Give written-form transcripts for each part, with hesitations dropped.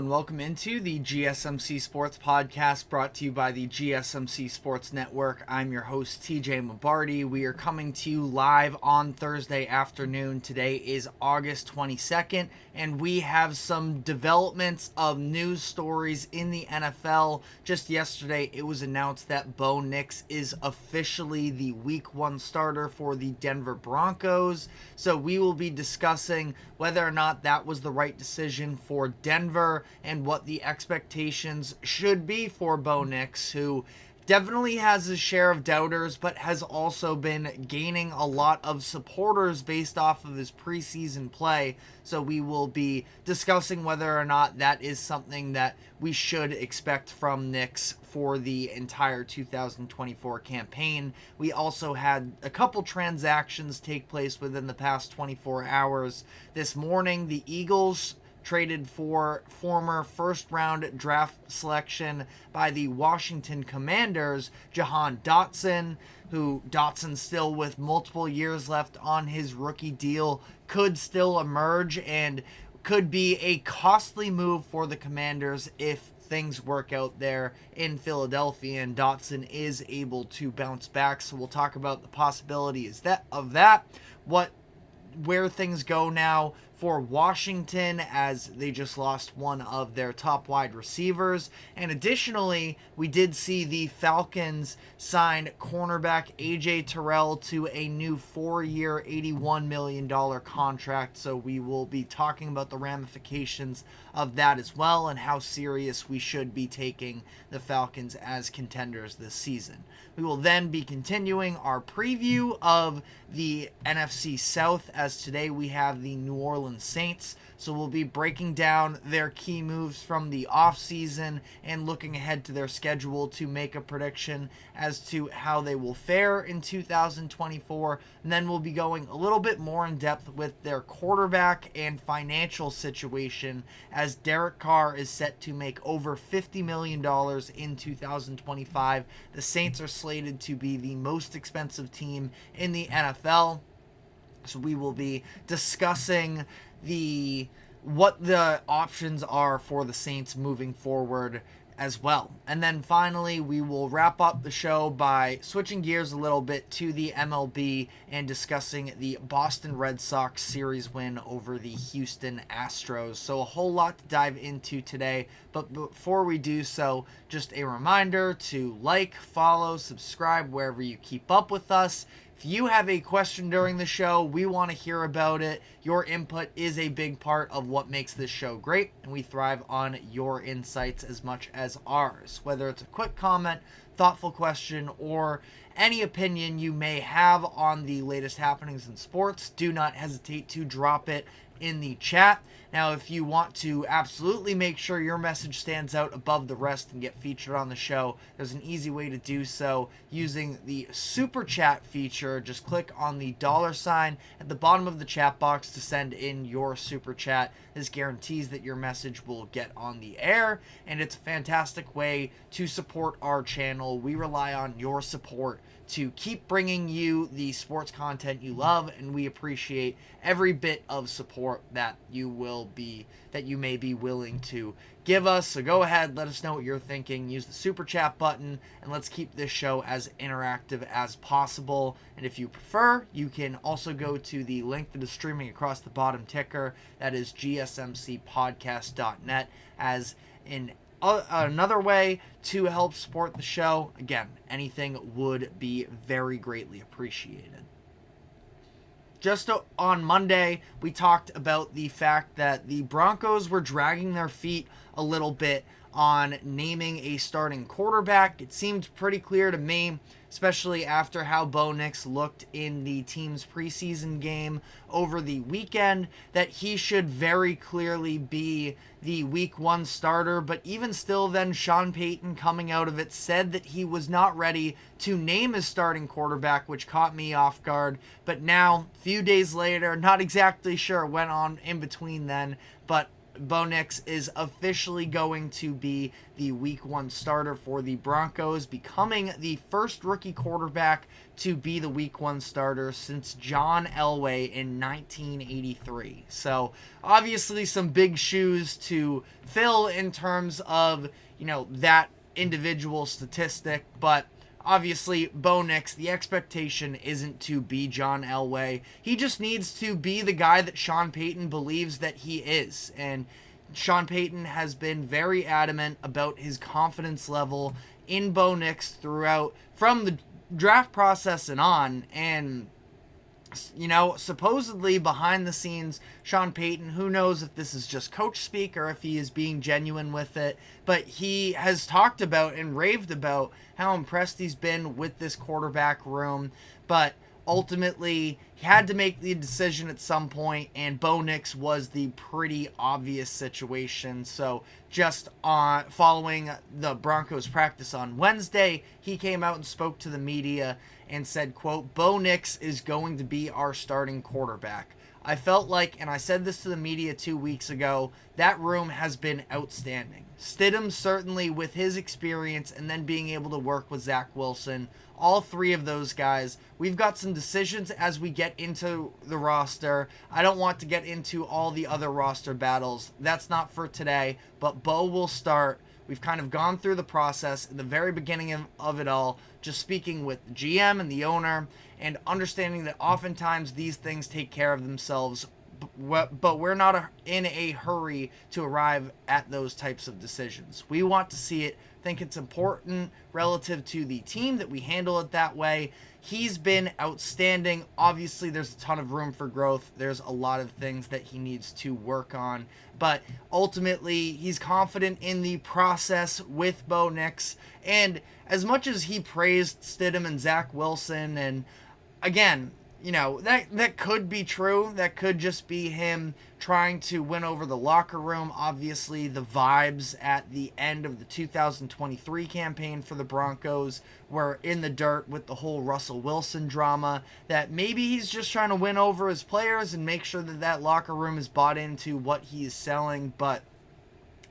and welcome into the GSMC Sports Podcast brought to you by the GSMC Sports Network. I'm your host, TJ Mabarty. We are coming to you live on Thursday afternoon. Today is August 22nd, and we have some developments of news stories in the NFL. Just yesterday, it was announced that Bo Nix is officially the Week 1 starter for the Denver Broncos. So we will be discussing whether or not that was the right decision for Denver and what the expectations should be for Bo Nix, who definitely has his share of doubters, but has also been gaining a lot of supporters based off of his preseason play. So we will be discussing whether or not that is something that we should expect from Nix for the entire 2024 campaign. We also had a couple transactions take place within the past 24 hours. This morning, the Eagles traded for former first-round draft selection by the Washington Commanders, Jahan Dotson, who Dotson still with multiple years left on his rookie deal, could still emerge and could be a costly move for the Commanders if things work out there in Philadelphia and Dotson is able to bounce back. So we'll talk about the possibilities of that, where things go now for Washington as they just lost one of their top wide receivers. And additionally, we did see the Falcons sign cornerback AJ Terrell to a new 4-year, $81 million contract. So we will be talking about the ramifications of that as well and how serious we should be taking the Falcons as contenders this season. We will then be continuing our preview of the NFC South, as today we have the New Orleans Saints. So we'll be breaking down their key moves from the offseason and looking ahead to their schedule to make a prediction as to how they will fare in 2024. And then we'll be going a little bit more in depth with their quarterback and financial situation, as Derek Carr is set to make over $50 million in 2025. The Saints are slated to be the most expensive team in the NFL. So we will be discussing what the options are for the Saints moving forward as well. And then finally, we will wrap up the show by switching gears a little bit to the MLB and discussing the Boston Red Sox series win over the Houston Astros. So a whole lot to dive into today, but before we do so, just a reminder to like, follow, subscribe wherever you keep up with us. If you have a question during the show, we want to hear about it. Your input is a big part of what makes this show great, and we thrive on your insights as much as ours. Whether it's a quick comment, thoughtful question, or any opinion you may have on the latest happenings in sports, do not hesitate to drop it in the chat. Now, if you want to absolutely make sure your message stands out above the rest and get featured on the show, there's an easy way to do so using the super chat feature. Just click on the $sign at the bottom of the chat box to send in your super chat. This guarantees that your message will get on the air, and it's a fantastic way to support our channel. We rely on your support to keep bringing you the sports content you love, and we appreciate every bit of support that you may be willing to give us. So go ahead, let us know what you're thinking. Use the super chat button, and let's keep this show as interactive as possible. And if you prefer, you can also go to the link that is streaming across the bottom ticker. That is gsmcpodcast.net as another way to help support the show. Again, anything would be very greatly appreciated. Just on Monday, we talked about the fact that the Broncos were dragging their feet a little bit on naming a starting quarterback. It seemed pretty clear to me, especially after how Bo Nix looked in the team's preseason game over the weekend, that he should very clearly be the Week 1 starter. But even still then, Sean Payton, coming out of it, said that he was not ready to name his starting quarterback, which caught me off guard. But now, a few days later, not exactly sure what went on in between then, but Bo Nix is officially going to be the Week 1 starter for the Broncos, becoming the first rookie quarterback to be the Week 1 starter since John Elway in 1983. So obviously some big shoes to fill in terms of, that individual statistic, but obviously, Bo Nix, the expectation isn't to be John Elway. He just needs to be the guy that Sean Payton believes that he is. And Sean Payton has been very adamant about his confidence level in Bo Nix throughout, from the draft process and on. And supposedly behind the scenes, Sean Payton, who knows if this is just coach speak or if he is being genuine with it, but he has talked about and raved about how impressed he's been with this quarterback room. But ultimately, he had to make the decision at some point, and Bo Nix was the pretty obvious situation. So just following the Broncos practice on Wednesday, he came out and spoke to the media and said, quote, "Bo Nix is going to be our starting quarterback. I felt like, and I said this to the media 2 weeks ago, that room has been outstanding. Stidham, certainly with his experience and then being able to work with Zach Wilson, all three of those guys. We've got some decisions as we get into the roster. I don't want to get into all the other roster battles. That's not for today, but Bo will start. We've kind of gone through the process in the very beginning of it all, just speaking with the GM and the owner and understanding that oftentimes these things take care of themselves, but we're not in a hurry to arrive at those types of decisions. We want to see it, think it's important relative to the team that we handle it that way. He's been outstanding. Obviously, there's a ton of room for growth. There's a lot of things that he needs to work on. But ultimately, he's confident in the process with Bo Nix. And as much as he praised Stidham and Zach Wilson, and again, that could be true. That could just be him trying to win over the locker room. Obviously, the vibes at the end of the 2023 campaign for the Broncos were in the dirt with the whole Russell Wilson drama, that maybe he's just trying to win over his players and make sure that locker room is bought into what he is selling. But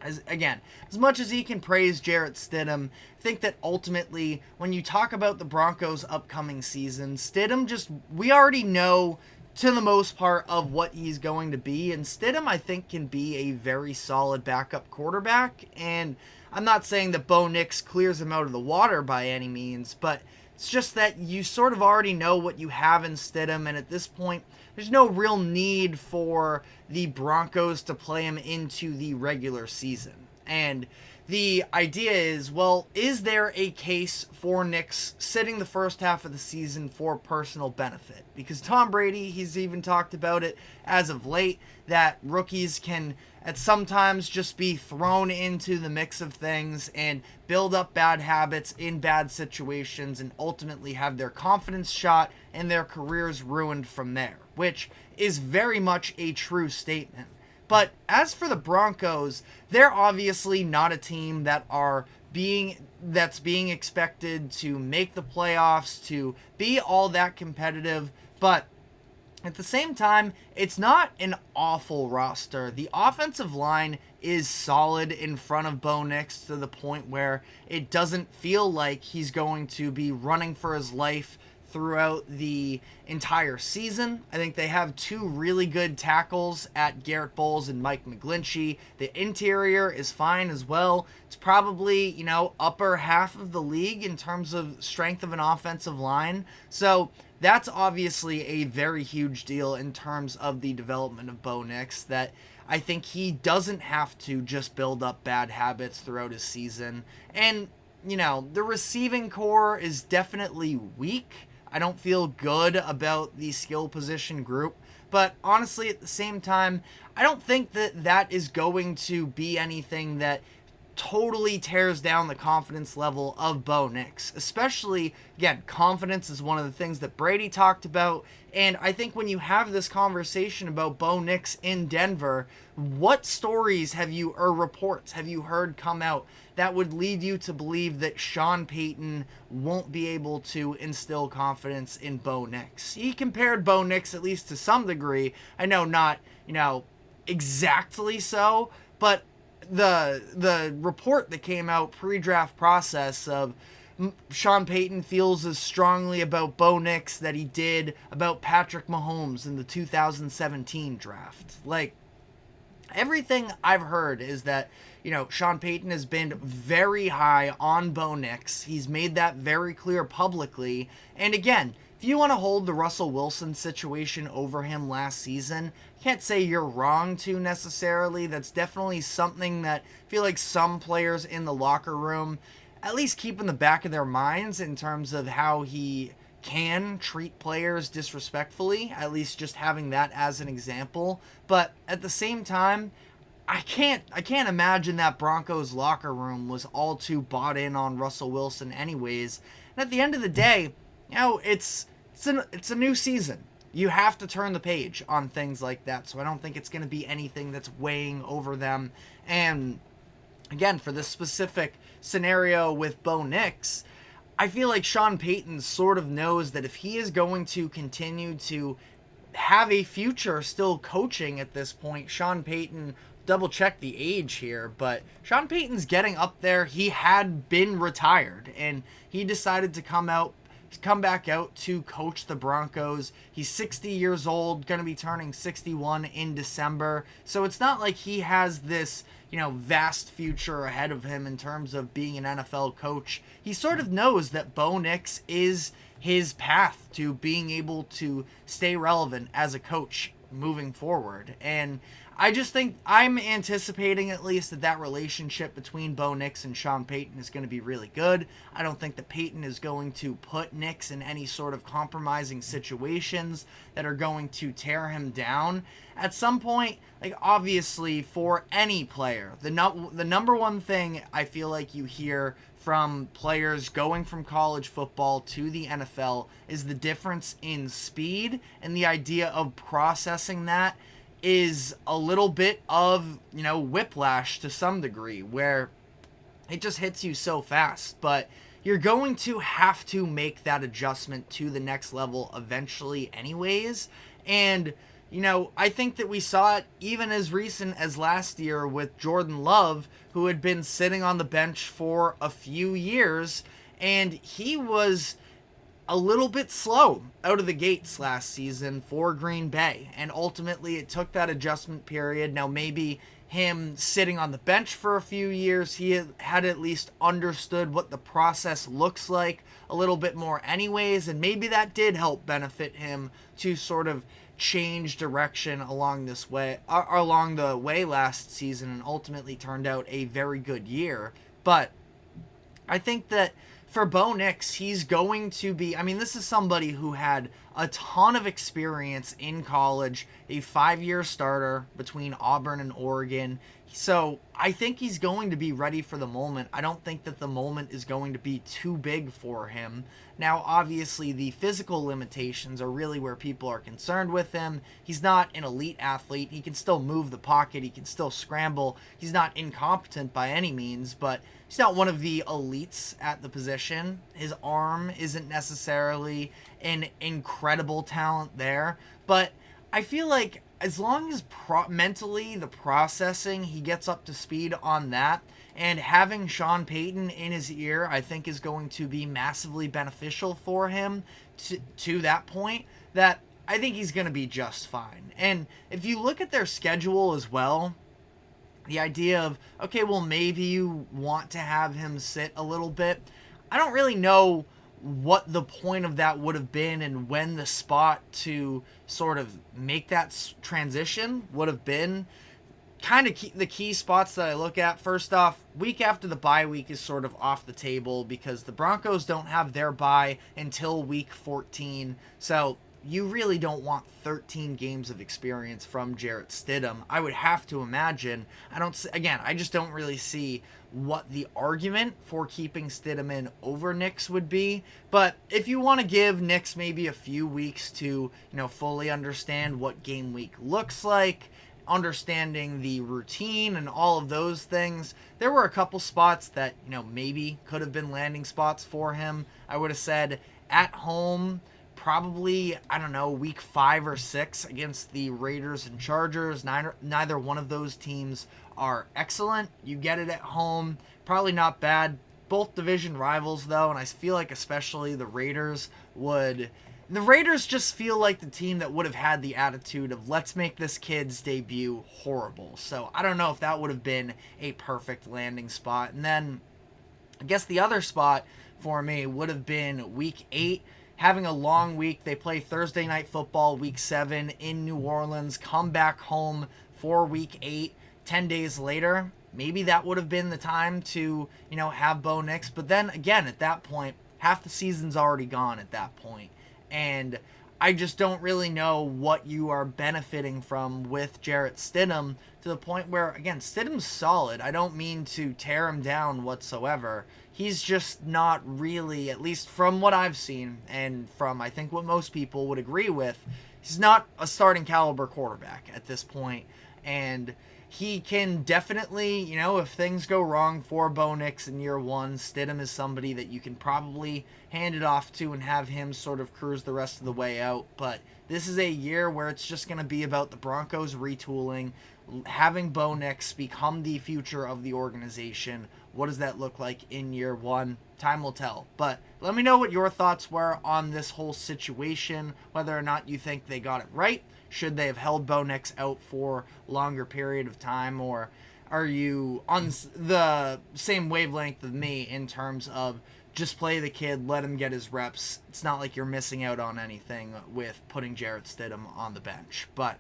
as much as he can praise Jarrett Stidham, I think that ultimately, when you talk about the Broncos' upcoming season, Stidham we already know to the most part of what he's going to be, and Stidham, I think, can be a very solid backup quarterback. And I'm not saying that Bo Nix clears him out of the water by any means, but it's just that you sort of already know what you have in Stidham, and at this point, there's no real need for the Broncos to play him into the regular season. And the idea is, well, is there a case for Nix sitting the first half of the season for personal benefit? Because Tom Brady, he's even talked about it as of late, that rookies can at sometimes just be thrown into the mix of things and build up bad habits in bad situations and ultimately have their confidence shot and their careers ruined from there, which is very much a true statement. But as for the Broncos, they're obviously not a team that's being expected to make the playoffs, to be all that competitive, but at the same time, it's not an awful roster. The offensive line is solid in front of Bo Nix to the point where it doesn't feel like he's going to be running for his life throughout the entire season. I think they have two really good tackles at Garrett Bowles and Mike McGlinchey. The interior is fine as well. It's probably, upper half of the league in terms of strength of an offensive line. So that's obviously a very huge deal in terms of the development of Bo Nix, that I think he doesn't have to just build up bad habits throughout his season. And, the receiving core is definitely weak. I don't feel good about the skill position group, but honestly, at the same time, I don't think that is going to be anything that totally tears down the confidence level of Bo Nix. Especially, again, confidence is one of the things that Brady talked about, and I think when you have this conversation about Bo Nix in Denver, what stories or reports have you heard come out that would lead you to believe that Sean Payton won't be able to instill confidence in Bo Nix? He compared Bo Nix, at least to some degree, I know not, exactly so, But the report that came out pre-draft process of Sean Payton feels as strongly about Bo Nix that he did about Patrick Mahomes in the 2017 draft. Like, everything I've heard is that, Sean Payton has been very high on Bo Nix. He's made that very clear publicly. And again, if you want to hold the Russell Wilson situation over him last season, I can't say you're wrong to necessarily. That's definitely something that I feel like some players in the locker room at least keep in the back of their minds in terms of how he can treat players disrespectfully, at least just having that as an example. But at the same time, I can't imagine that Broncos locker room was all too bought in on Russell Wilson anyways. And at the end of the day, it's a new season. You have to turn the page on things like that. So I don't think it's going to be anything that's weighing over them. And again, for this specific scenario with Bo Nix, I feel like Sean Payton sort of knows that if he is going to continue to have a future still coaching at this point, Sean Payton, double check the age here, but Sean Payton's getting up there. He had been retired and he decided to come back out to coach the Broncos. He's 60 years old, going to be turning 61 in December. So it's not like he has this, vast future ahead of him in terms of being an NFL coach. He sort of knows that Bo Nix is his path to being able to stay relevant as a coach moving forward. And I just think I'm anticipating at least that relationship between Bo Nix and Sean Payton is going to be really good. I don't think that Payton is going to put Nix in any sort of compromising situations that are going to tear him down. At some point, like obviously for any player, the number one thing I feel like you hear from players going from college football to the NFL is the difference in speed, and the idea of processing that is a little bit of, whiplash to some degree, where it just hits you so fast. But you're going to have to make that adjustment to the next level eventually anyways. And, I think that we saw it even as recent as last year with Jordan Love, who had been sitting on the bench for a few years, and he was a little bit slow out of the gates last season for Green Bay. And ultimately it took that adjustment period. Now maybe him sitting on the bench for a few years, he had at least understood what the process looks like a little bit more anyways. And maybe that did help benefit him to sort of change direction along the way last season, and ultimately turned out a very good year. But I think that for Bo Nix, he's going to be, this is somebody who had a ton of experience in college, a 5-year starter between Auburn and Oregon. So I think he's going to be ready for the moment. I don't think that the moment is going to be too big for him. Now, obviously, the physical limitations are really where people are concerned with him. He's not an elite athlete. He can still move the pocket. He can still scramble. He's not incompetent by any means, but he's not one of the elites at the position. His arm isn't necessarily an incredible talent there, but I feel like as long as mentally the processing, he gets up to speed on that, and having Sean Payton in his ear, I think is going to be massively beneficial for him to that point, that I think he's going to be just fine. And if you look at their schedule as well, the idea of, okay, well, maybe you want to have him sit a little bit. I don't really know what the point of that would have been and when the spot to sort of make that transition would have been. Kind of the key spots that I look at, first off, week after the bye week is sort of off the table because the Broncos don't have their bye until week 14. So you really don't want 13 games of experience from Jarrett Stidham. I would have to imagine. I just don't really see what the argument for keeping Stidham in over Nix would be. But if you want to give Nix maybe a few weeks to, fully understand what game week looks like, understanding the routine and all of those things, there were a couple spots that, maybe could have been landing spots for him. I would have said at home, probably, I don't know, week 5 or 6 against the Raiders and Chargers. Neither one of those teams are excellent. You get it at home, probably not bad. Both division rivals, though, and I feel like especially the Raiders just feel like the team that would have had the attitude of, let's make this kid's debut horrible. So I don't know if that would have been a perfect landing spot. And then I guess the other spot for me would have been week 8. Having a long week. They play Thursday Night Football week 7 in New Orleans, come back home for week 8 10 days later. Maybe that would have been the time to, have Bo Nix. But then again, at that point, half the season's already gone at that point. And I just don't really know what you are benefiting from with Jarrett Stidham, to the point where, again, Stidham's solid. I don't mean to tear him down whatsoever. He's just not really, at least from what I've seen, and from I think what most people would agree with, he's not a starting caliber quarterback at this point. And he can definitely, if things go wrong for Bo Nix in year 1, Stidham is somebody that you can probably hand it off to and have him sort of cruise the rest of the way out. But this is a year where it's just going to be about the Broncos retooling, having Bo Nix become the future of the organization. What does that look like in year 1? Time will tell. But let me know what your thoughts were on this whole situation, whether or not you think they got it right. Should they have held Bo Nix out for a longer period of time, or are you on the same wavelength of me in terms of just play the kid, let him get his reps? It's not like you're missing out on anything with putting Jarrett Stidham on the bench. But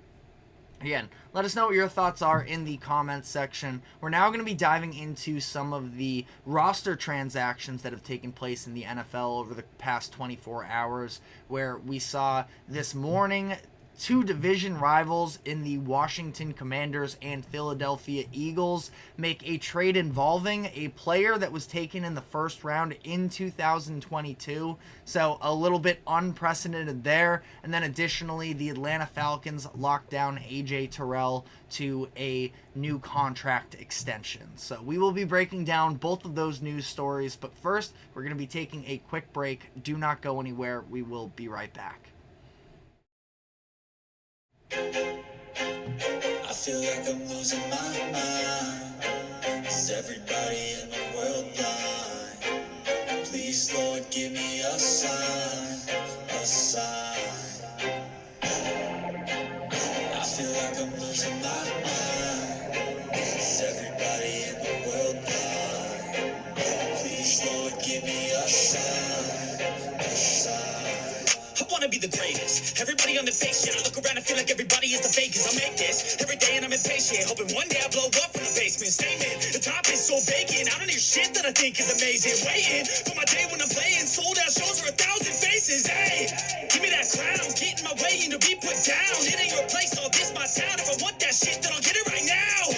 again, let us know what your thoughts are in the comments section. We're now going to be diving into some of the roster transactions that have taken place in the NFL over the past 24 hours, where we saw this morning 2 division rivals in the Washington Commanders and Philadelphia Eagles make a trade involving a player that was taken in the first round in 2022. So a little bit unprecedented there. And then additionally, the Atlanta Falcons locked down AJ Terrell to a new contract extension. So we will be breaking down both of those news stories. But first, we're going to be taking a quick break. Do not go anywhere. We will be right back. I feel like I'm losing my mind. Is everybody in the world blind? Please, Lord, give me a sign, a sign. I feel like I'm losing my mind. Is everybody in the world blind? Please, Lord, give me a sign, a sign. I wanna be the greatest. Everybody on the fake shit. I look around and feel like everybody is the fakest. I make this every day and I'm impatient, hoping one day I blow up from the basement. Statement, the top is so vacant. I don't hear shit that I think is amazing. Waiting for my day when I'm playing. Sold out shows for 1,000 faces. Hey, give me that crown. Get in my way and to be put down. It ain't your place, all this my town. If I want that shit, then I'll get it right now.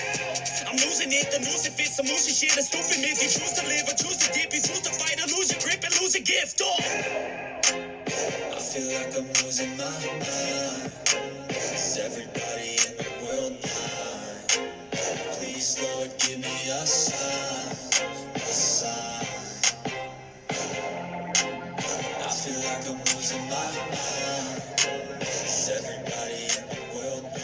I'm losing it, the noose it fits. I'm losing shit, a stupid myth. You choose to live or choose to dip. You choose to fight or lose your grip and lose a gift. Oh, I feel like I'm losing my mind. Is everybody in the world blind? Please, Lord, give me a sign, a sign. I feel like I'm losing my mind. Is everybody in the world blind?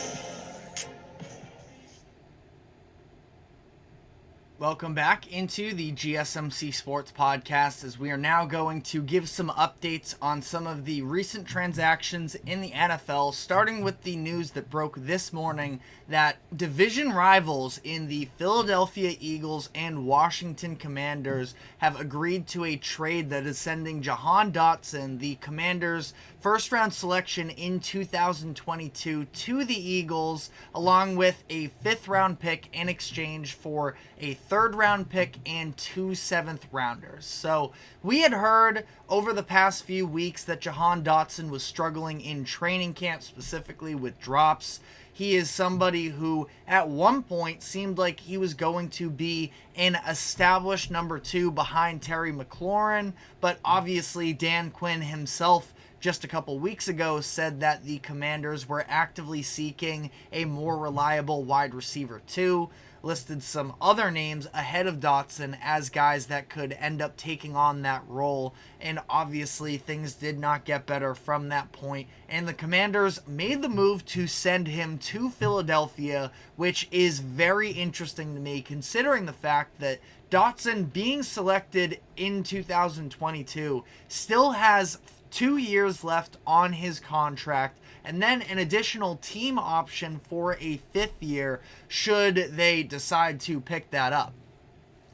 Welcome back into the GSMC Sports Podcast, as we are now going to give some updates on some of the recent transactions in the NFL, starting with the news that broke this morning that division rivals in the Philadelphia Eagles and Washington Commanders have agreed to a trade that is sending Jahan Dotson, the Commanders' first-round selection in 2022, to the Eagles, along with a 5th-round pick in exchange for a 3rd-round pick and 2 7th-rounders. So we had heard over the past few weeks that Jahan Dotson was struggling in training camp, specifically with drops. He is somebody who at one point seemed like he was going to be an established number 2 behind Terry McLaurin, but obviously Dan Quinn himself just a couple weeks ago said that the Commanders were actively seeking a more reliable wide receiver too. listed some other names ahead of Dotson as guys that could end up taking on that role. And obviously, things did not get better from that point. And the Commanders made the move to send him to Philadelphia, which is very interesting to me, considering the fact that Dotson, being selected in 2022, still has 2 years left on his contract, and then an additional team option for a 5th year should they decide to pick that up.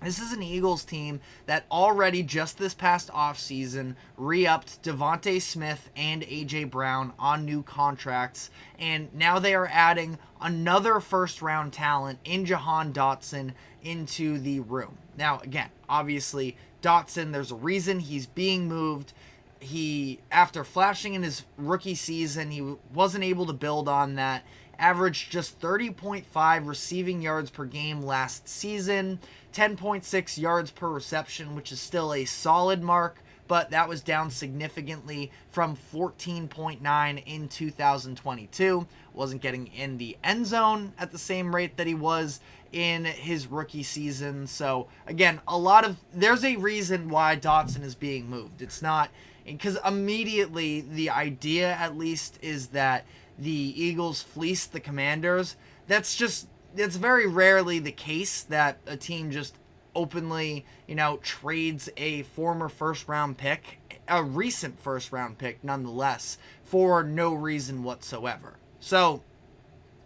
This is an Eagles team that already just this past offseason re-upped Devontae Smith and AJ Brown on new contracts, and now they are adding another first-round talent in Jahan Dotson into the room. Now, again, obviously, Dotson, there's a reason he's being moved. After flashing in his rookie season, he wasn't able to build on that. Averaged just 30.5 receiving yards per game last season, 10.6 yards per reception, which is still a solid mark, but that was down significantly from 14.9 in 2022. Wasn't getting in the end zone at the same rate that he was in his rookie season. So again, there's a reason why Dotson is being moved. It's not because immediately the idea, at least, is that the Eagles fleeced the Commanders. It's very rarely the case that a team just openly, trades a former first-round pick, a recent first-round pick nonetheless, for no reason whatsoever. So,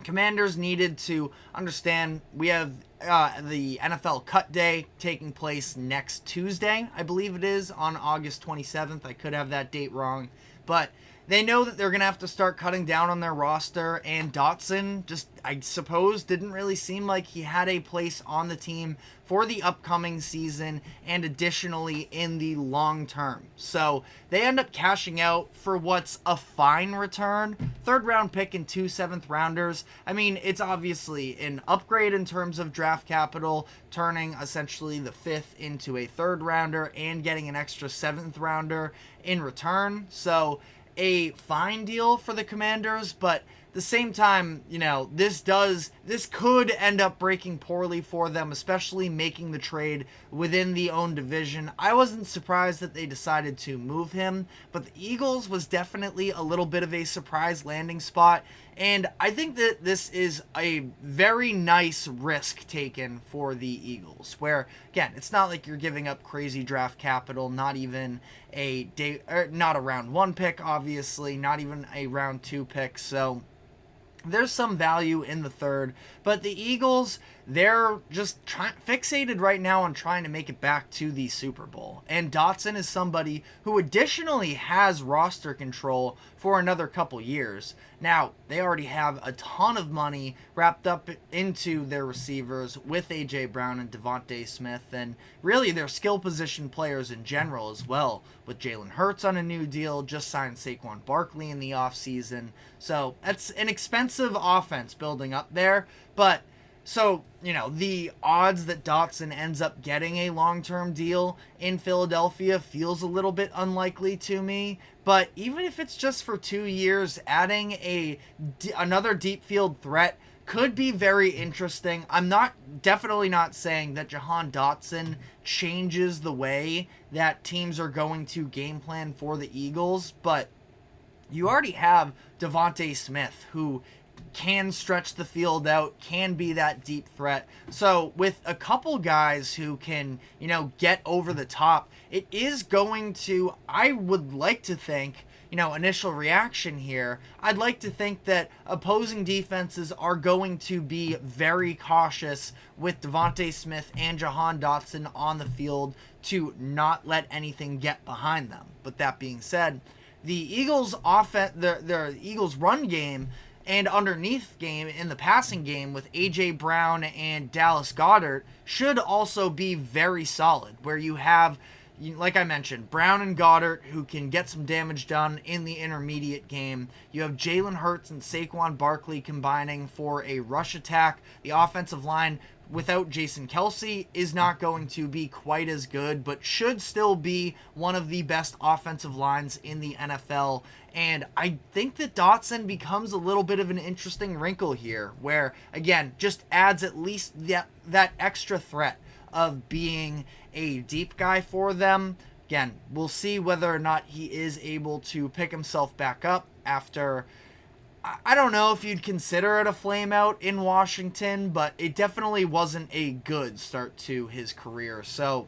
Commanders needed to understand we have the NFL Cut Day taking place next Tuesday, I believe it is, on August 27th. I could have that date wrong, but they know that they're going to have to start cutting down on their roster, and Dotson just, I suppose, didn't really seem like he had a place on the team for the upcoming season and additionally in the long term. So they end up cashing out for what's a fine return. 3rd round pick and 2 7th rounders. I mean, it's obviously an upgrade in terms of draft capital, turning essentially the 5th into a 3rd rounder and getting an extra 7th rounder in return. So a fine deal for the Commanders, but at the same time, this could end up breaking poorly for them, especially making the trade within the own division. I wasn't surprised that they decided to move him, but the Eagles was definitely a little bit of a surprise landing spot, and I think that this is a very nice risk taken for the Eagles, where, again, it's not like you're giving up crazy draft capital, not even not a round 1 pick, obviously, not even a round 2 pick, so there's some value in the 3rd, but the Eagles, they're just fixated right now on trying to make it back to the Super Bowl. And Dotson is somebody who additionally has roster control for another couple years. Now, they already have a ton of money wrapped up into their receivers with AJ Brown and Devontae Smith, and really their skill position players in general as well, with Jalen Hurts on a new deal, just signed Saquon Barkley in the offseason. So that's an expensive offense building up there, but so, the odds that Dotson ends up getting a long-term deal in Philadelphia feels a little bit unlikely to me. But even if it's just for 2 years, adding another deep field threat could be very interesting. I'm definitely not saying that Jahan Dotson changes the way that teams are going to game plan for the Eagles, but you already have Devontae Smith, who can stretch the field out, can be that deep threat. So with a couple guys who can, get over the top, it is going to, I would like to think, initial reaction here, I'd like to think that opposing defenses are going to be very cautious with Devontae Smith and Jahan Dotson on the field to not let anything get behind them. But that being said, the Eagles the Eagles run game and underneath game in the passing game with AJ Brown and Dallas Goedert should also be very solid, where you have, like I mentioned, Brown and Goedert who can get some damage done in the intermediate game. You have Jalen Hurts and Saquon Barkley combining for a rush attack. The offensive line without Jason Kelce is not going to be quite as good, but should still be one of the best offensive lines in the NFL. And I think that Dotson becomes a little bit of an interesting wrinkle here, where, again, just adds at least that extra threat of being a deep guy for them. Again, we'll see whether or not he is able to pick himself back up after, I don't know if you'd consider it a flame out in Washington, but it definitely wasn't a good start to his career. So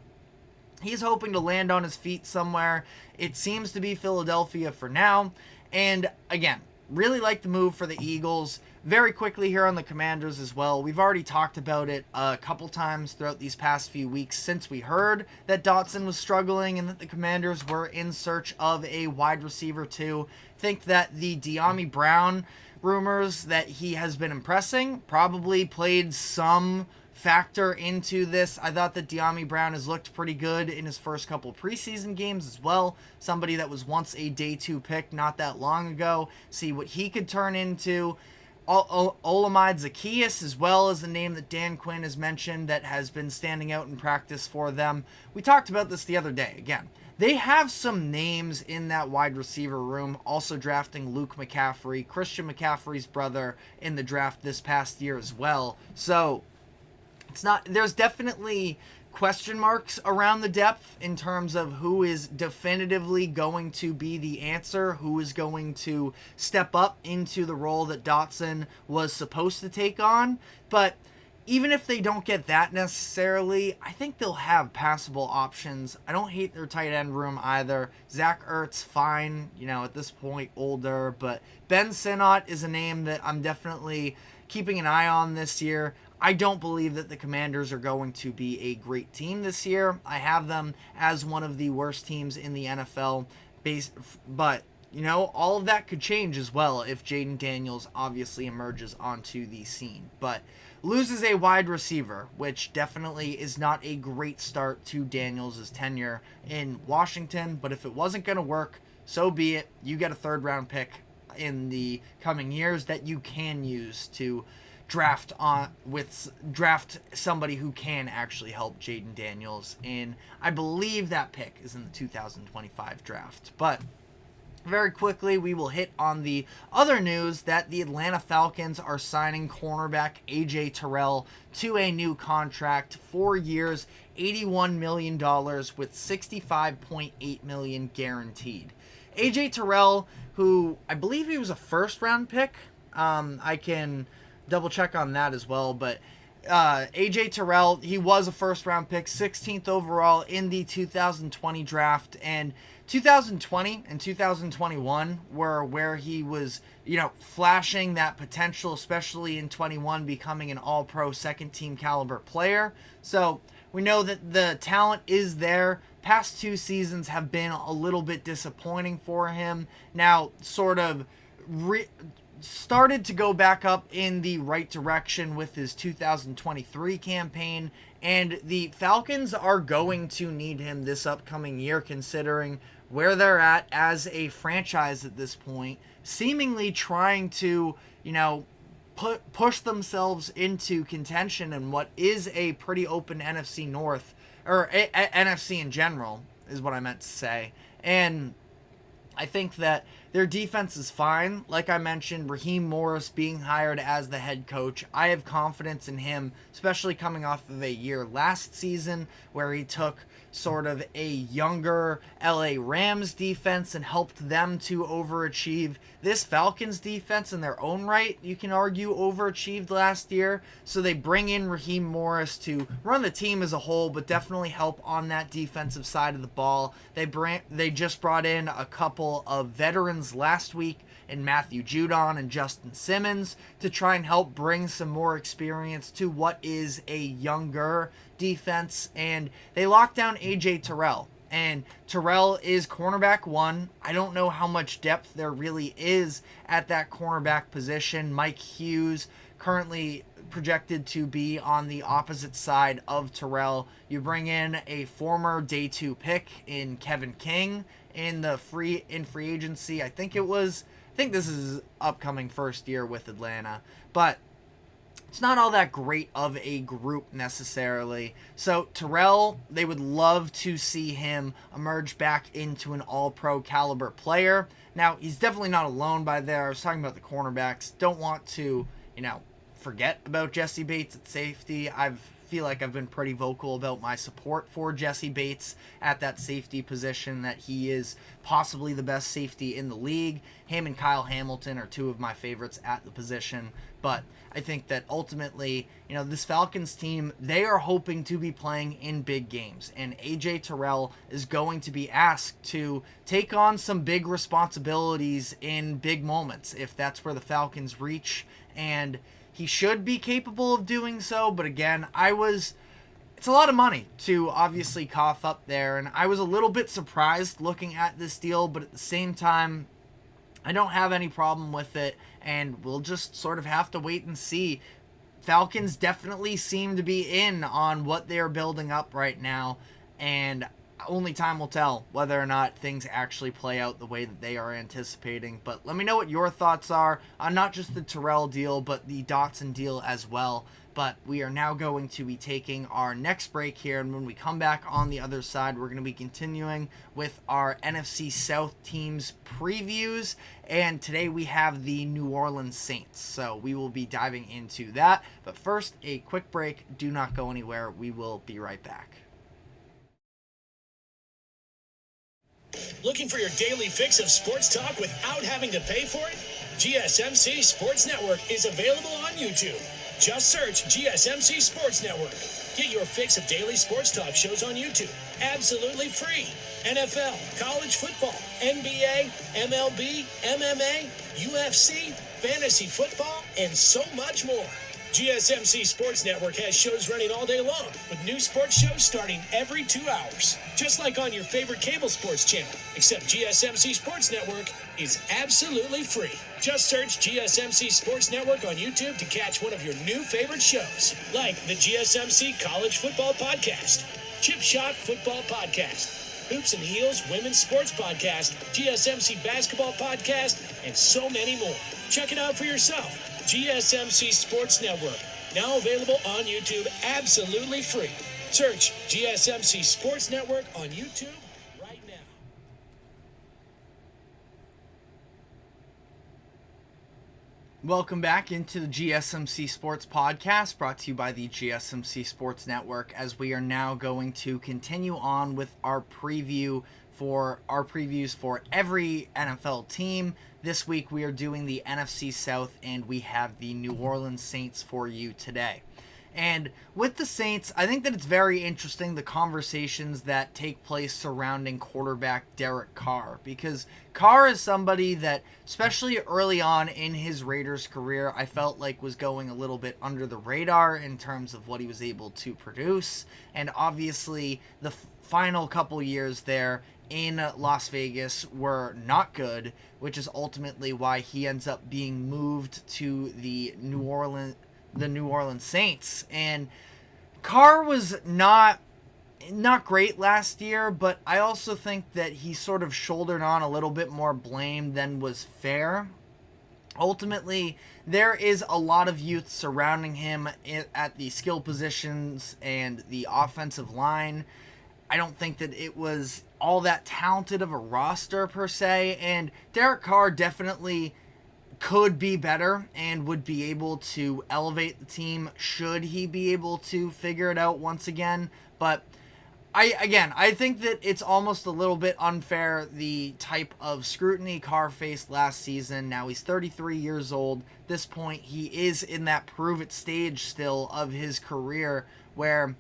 he's hoping to land on his feet somewhere. It seems to be Philadelphia for now. And again, really like the move for the Eagles. Very quickly here on the Commanders as well. We've already talked about it a couple times throughout these past few weeks since we heard that Dotson was struggling and that the Commanders were in search of a wide receiver too. Think that the De'Ami Brown rumors that he has been impressing probably played some factor into this. I thought that De'Ami Brown has looked pretty good in his first couple preseason games as well. Somebody that was once a day 2 pick not that long ago. See what he could turn into. Olamide Zaccheaus as well as the name that Dan Quinn has mentioned that has been standing out in practice for them. We talked about this the other day. Again, they have some names in that wide receiver room, also drafting Luke McCaffrey, Christian McCaffrey's brother, in the draft this past year as well. So there's definitely question marks around the depth in terms of who is definitively going to be the answer, who is going to step up into the role that Dotson was supposed to take on. But even if they don't get that necessarily, I think they'll have passable options. I don't hate their tight end room either. Zach Ertz, fine, at this point, older. But Ben Sinnott is a name that I'm definitely keeping an eye on this year. I don't believe that the Commanders are going to be a great team this year. I have them as one of the worst teams in the NFL. But, all of that could change as well if Jaden Daniels obviously emerges onto the scene. But loses a wide receiver, which definitely is not a great start to Daniels' tenure in Washington. But if it wasn't going to work, so be it. You get a third-round pick in the coming years that you can use to draft somebody who can actually help Jaden Daniels in, I believe that pick is in the 2025 draft. But very quickly, we will hit on the other news that the Atlanta Falcons are signing cornerback AJ Terrell to a new contract, 4 years, $81 million with $65.8 million guaranteed. AJ Terrell, who I believe he was a first-round pick, I can double check on that as well, but AJ Terrell, he was a first round pick, 16th overall in the 2020 draft, and 2020 and 2021 were where he was, flashing that potential, especially in 21 becoming an all-pro second team caliber player. So we know that the talent is there. Past 2 seasons have been a little bit disappointing for him. Now sort of started to go back up in the right direction with his 2023 campaign, and the Falcons are going to need him this upcoming year considering where they're at as a franchise at this point, seemingly trying to, push themselves into contention in what is a pretty open NFC North, or NFC in general is what I meant to say. And I think that their defense is fine. Like I mentioned, Raheem Morris being hired as the head coach, I have confidence in him, especially coming off of a year last season where he took sort of a younger LA Rams defense and helped them to overachieve. This Falcons defense in their own right, you can argue, overachieved last year. So they bring in Raheem Morris to run the team as a whole, but definitely help on that defensive side of the ball. They just brought in a couple of veterans last week in Matthew Judon and Justin Simmons to try and help bring some more experience to what is a younger defense. And they locked down AJ Terrell. And Terrell is cornerback 1. I don't know how much depth there really is at that cornerback position. Mike Hughes currently projected to be on the opposite side of Terrell. You bring in a former day 2 pick in Kevin King in free agency. I think this is his upcoming first year with Atlanta. But it's not all that great of a group necessarily. So Terrell, they would love to see him emerge back into an all-pro caliber player. Now, he's definitely not alone by there. I was talking about the cornerbacks. Don't want to, forget about Jesse Bates at safety. I feel like I've been pretty vocal about my support for Jesse Bates at that safety position, that he is possibly the best safety in the league. Him and Kyle Hamilton are two of my favorites at the position. But I think that ultimately, this Falcons team, they are hoping to be playing in big games. And AJ Terrell is going to be asked to take on some big responsibilities in big moments if that's where the Falcons reach. And he should be capable of doing so. But again, it's a lot of money to obviously cough up there. And I was a little bit surprised looking at this deal. But at the same time, I don't have any problem with it, and we'll just sort of have to wait and see. Falcons definitely seem to be in on what they're building up right now, and only time will tell whether or not things actually play out the way that they are anticipating. But let me know what your thoughts are on not just the Terrell deal, but the Dotson deal as well. But we are now going to be taking our next break here, and when we come back on the other side, we're going to be continuing with our NFC South teams previews, and today we have the New Orleans Saints, so we will be diving into that. But first, a quick break. Do not go anywhere. We will be right back. Looking for your daily fix of sports talk without having to pay for it? GSMC Sports Network is available on YouTube. Just search GSMC Sports Network. Get your fix of daily sports talk shows on YouTube. Absolutely free. NFL, college football, NBA, MLB, MMA, UFC, fantasy football, and so much more. GSMC Sports Network has shows running all day long, with new sports shows starting every 2 hours. Just like on your favorite cable sports channel, except GSMC Sports Network is absolutely free. Just search GSMC Sports Network on YouTube to catch one of your new favorite shows, like the GSMC College Football Podcast, Chip Shot Football Podcast, Hoops and Heels Women's Sports Podcast, GSMC Basketball Podcast, and so many more. Check it out for yourself. GSMC Sports Network, now available on YouTube absolutely free. Search GSMC Sports Network on YouTube right now. Welcome back into the GSMC Sports Podcast, brought to you by the GSMC Sports Network, as we are now going to continue on with our previews for every NFL team. This week we are doing the NFC South, and we have the New Orleans Saints for you today. And with the Saints, I think that it's very interesting, the conversations that take place surrounding quarterback Derek Carr, because Carr is somebody that, especially early on in his Raiders career, I felt like was going a little bit under the radar in terms of what he was able to produce. And obviously the final couple years there in Las Vegas were not good, which is ultimately why he ends up being moved to the New Orleans Saints. And Carr was not great last year, but I also think that he sort of shouldered on a little bit more blame than was fair. Ultimately, there is a lot of youth surrounding him at the skill positions and the offensive line. I don't think that it was all that talented of a roster per se, and Derek Carr definitely could be better and would be able to elevate the team should he be able to figure it out once again. But I think that it's almost a little bit unfair, the type of scrutiny Carr faced last season. Now he's 33 years old. At this point, he is in that prove-it stage still of his career, where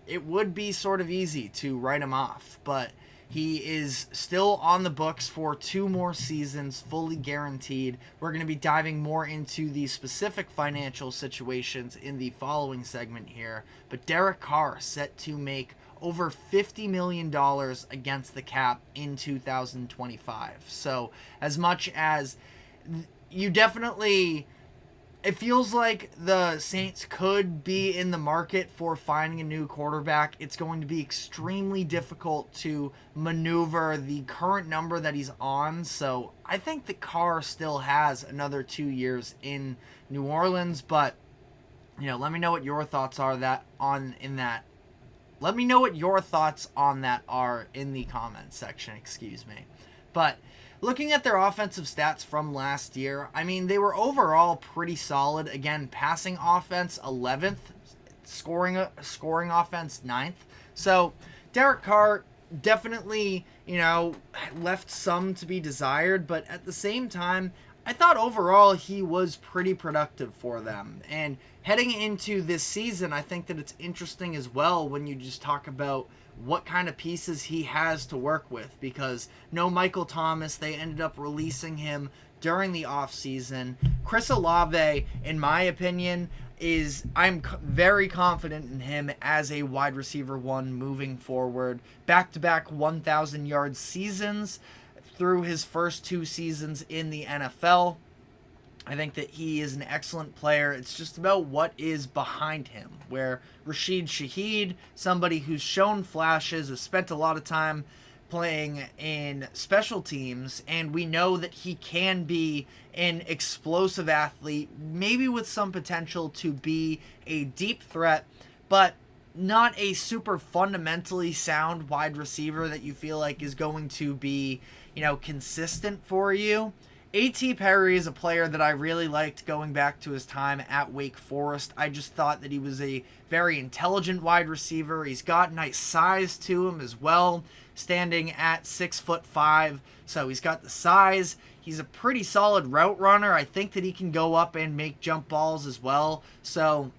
it would be sort of easy to write him off. But he is still on the books for 2 more seasons, fully guaranteed. We're going to be diving more into the specific financial situations in the following segment here. But Derek Carr set to make over $50 million against the cap in 2025. So as much as you definitely, it feels like the Saints could be in the market for finding a new quarterback, it's going to be extremely difficult to maneuver the current number that he's on. So I think that Carr still has another 2 years in New Orleans, but let me know what your thoughts are Let me know what your thoughts on that are in the comments section, excuse me. But looking at their offensive stats from last year, I mean, they were overall pretty solid. Again, passing offense 11th, scoring offense 9th. So Derek Carr definitely, left some to be desired, but at the same time, I thought overall he was pretty productive for them. And heading into this season, I think that it's interesting as well when you just talk about what kind of pieces he has to work with, because no Michael Thomas, they ended up releasing him during the offseason. Chris Olave, in my opinion, I'm very confident in him as a wide receiver 1 moving forward. Back-to-back 1,000-yard seasons through his first 2 seasons in the NFL. I think that he is an excellent player. It's just about what is behind him, where Rashid Shaheed, somebody who's shown flashes, has spent a lot of time playing in special teams, and we know that he can be an explosive athlete, maybe with some potential to be a deep threat, but not a super fundamentally sound wide receiver that you feel like is going to be, consistent for you. A.T. Perry is a player that I really liked going back to his time at Wake Forest. I just thought that he was a very intelligent wide receiver. He's got nice size to him as well, standing at 6'5", so he's got the size. He's a pretty solid route runner. I think that he can go up and make jump balls as well. So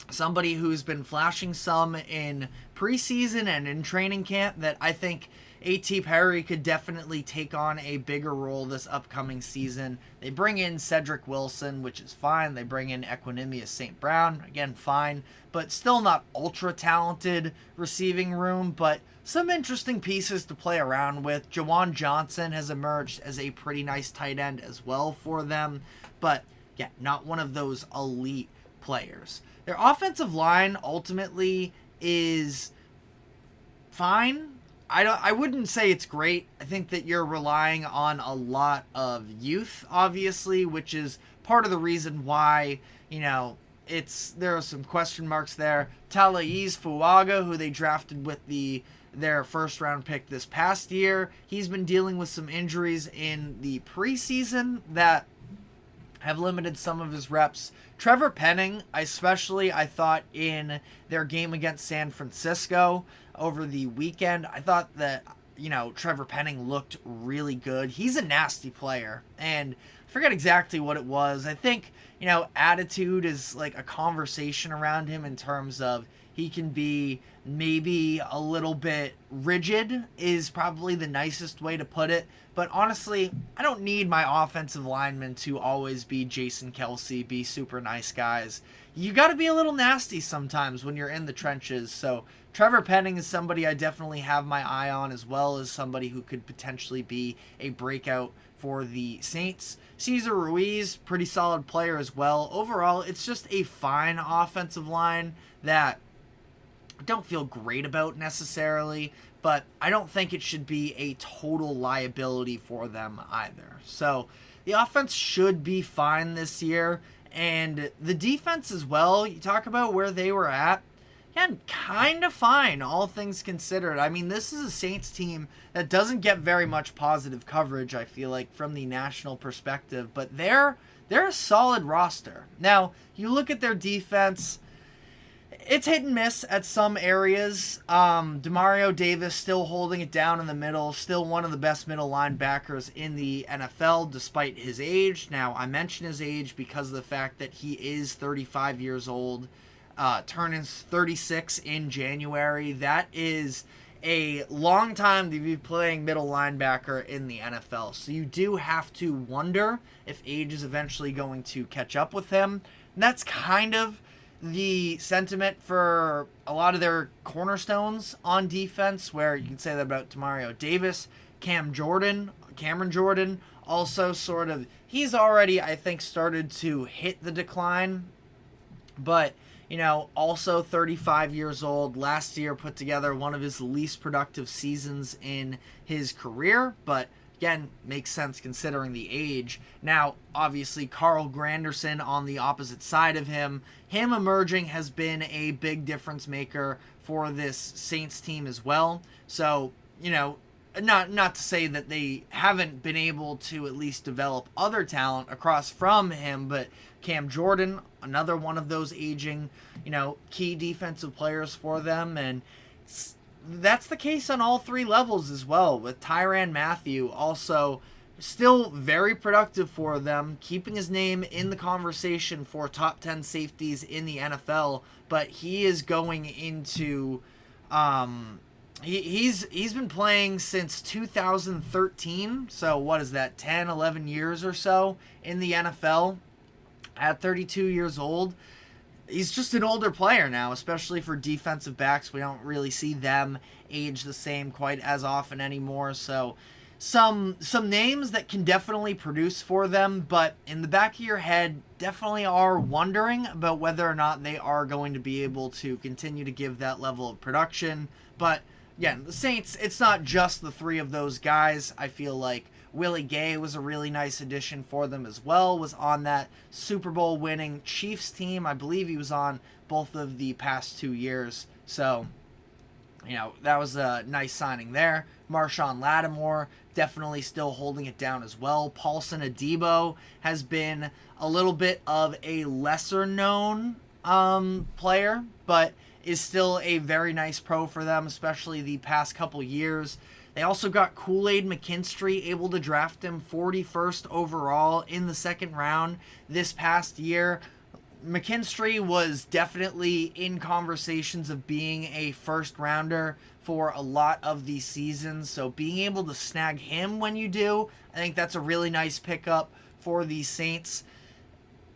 somebody who's been flashing some in preseason and in training camp that I think A.T. Perry could definitely take on a bigger role this upcoming season. They bring in Cedric Wilson, which is fine. They bring in Equanimous St. Brown, again, fine, but still not ultra-talented receiving room, but some interesting pieces to play around with. Jawan Johnson has emerged as a pretty nice tight end as well for them, but yeah, not one of those elite players. Their offensive line ultimately is fine. I wouldn't say it's great. I think that you're relying on a lot of youth, obviously, which is part of the reason why, there are some question marks there. Talaiz Fuaga, who they drafted with their first round pick this past year, he's been dealing with some injuries in the preseason that have limited some of his reps. Trevor Penning, I thought in their game against San Francisco over the weekend, I thought that, Trevor Penning looked really good. He's a nasty player, and I forget exactly what it was. I think, attitude is like a conversation around him in terms of he can be maybe a little bit rigid is probably the nicest way to put it. But honestly, I don't need my offensive linemen to always be Jason Kelsey, be super nice guys. You got to be a little nasty sometimes when you're in the trenches. So Trevor Penning is somebody I definitely have my eye on, as well as somebody who could potentially be a breakout for the Saints. Cesar Ruiz, pretty solid player as well. Overall, it's just a fine offensive line that I don't feel great about necessarily, but I don't think it should be a total liability for them either. So the offense should be fine this year, and the defense as well. You talk about where they were at, and kind of fine, all things considered. I mean, this is a Saints team that doesn't get very much positive coverage, I feel like, from the national perspective, but they're a solid roster. Now, you look at their defense, it's hit and miss at some areas. Demario Davis still holding it down in the middle, still one of the best middle linebackers in the NFL despite his age. Now, I mention his age because of the fact that he is 35 years old, turning 36 in January. That is a long time to be playing middle linebacker in the NFL. So you do have to wonder if age is eventually going to catch up with him. And that's kind of the sentiment for a lot of their cornerstones on defense, where you can say that about Demario Davis, Cameron Jordan, also sort of, he's already, I think, started to hit the decline, but, also 35 years old. Last year put together one of his least productive seasons in his career, but again, makes sense considering the age. Now, obviously, Carl Granderson on the opposite side of him emerging has been a big difference maker for this Saints team as well. So, not to say that they haven't been able to at least develop other talent across from him, but Cam Jordan, another one of those aging, key defensive players for them, and that's the case on all three levels as well, with Tyrann Mathieu also still very productive for them, keeping his name in the conversation for top 10 safeties in the NFL, but he is going into he's been playing since 2013, so what is that, 10, 11 years or so in the NFL at 32 years old. He's just an older player now, especially for defensive backs. We don't really see them age the same quite as often anymore. So some names that can definitely produce for them, but in the back of your head, definitely are wondering about whether or not they are going to be able to continue to give that level of production. But again, the Saints, it's not just the three of those guys. I feel like Willie Gay was a really nice addition for them as well, was on that Super Bowl winning Chiefs team. I believe he was on both of the past 2 years. So, that was a nice signing there. Marshawn Lattimore definitely still holding it down as well. Paulson Adebo has been a little bit of a lesser known player, but is still a very nice pro for them, especially the past couple years. They also got Kool-Aid McKinstry, able to draft him 41st overall in the second round this past year. McKinstry was definitely in conversations of being a first rounder for a lot of these seasons, so being able to snag him when you do, I think that's a really nice pickup for the Saints.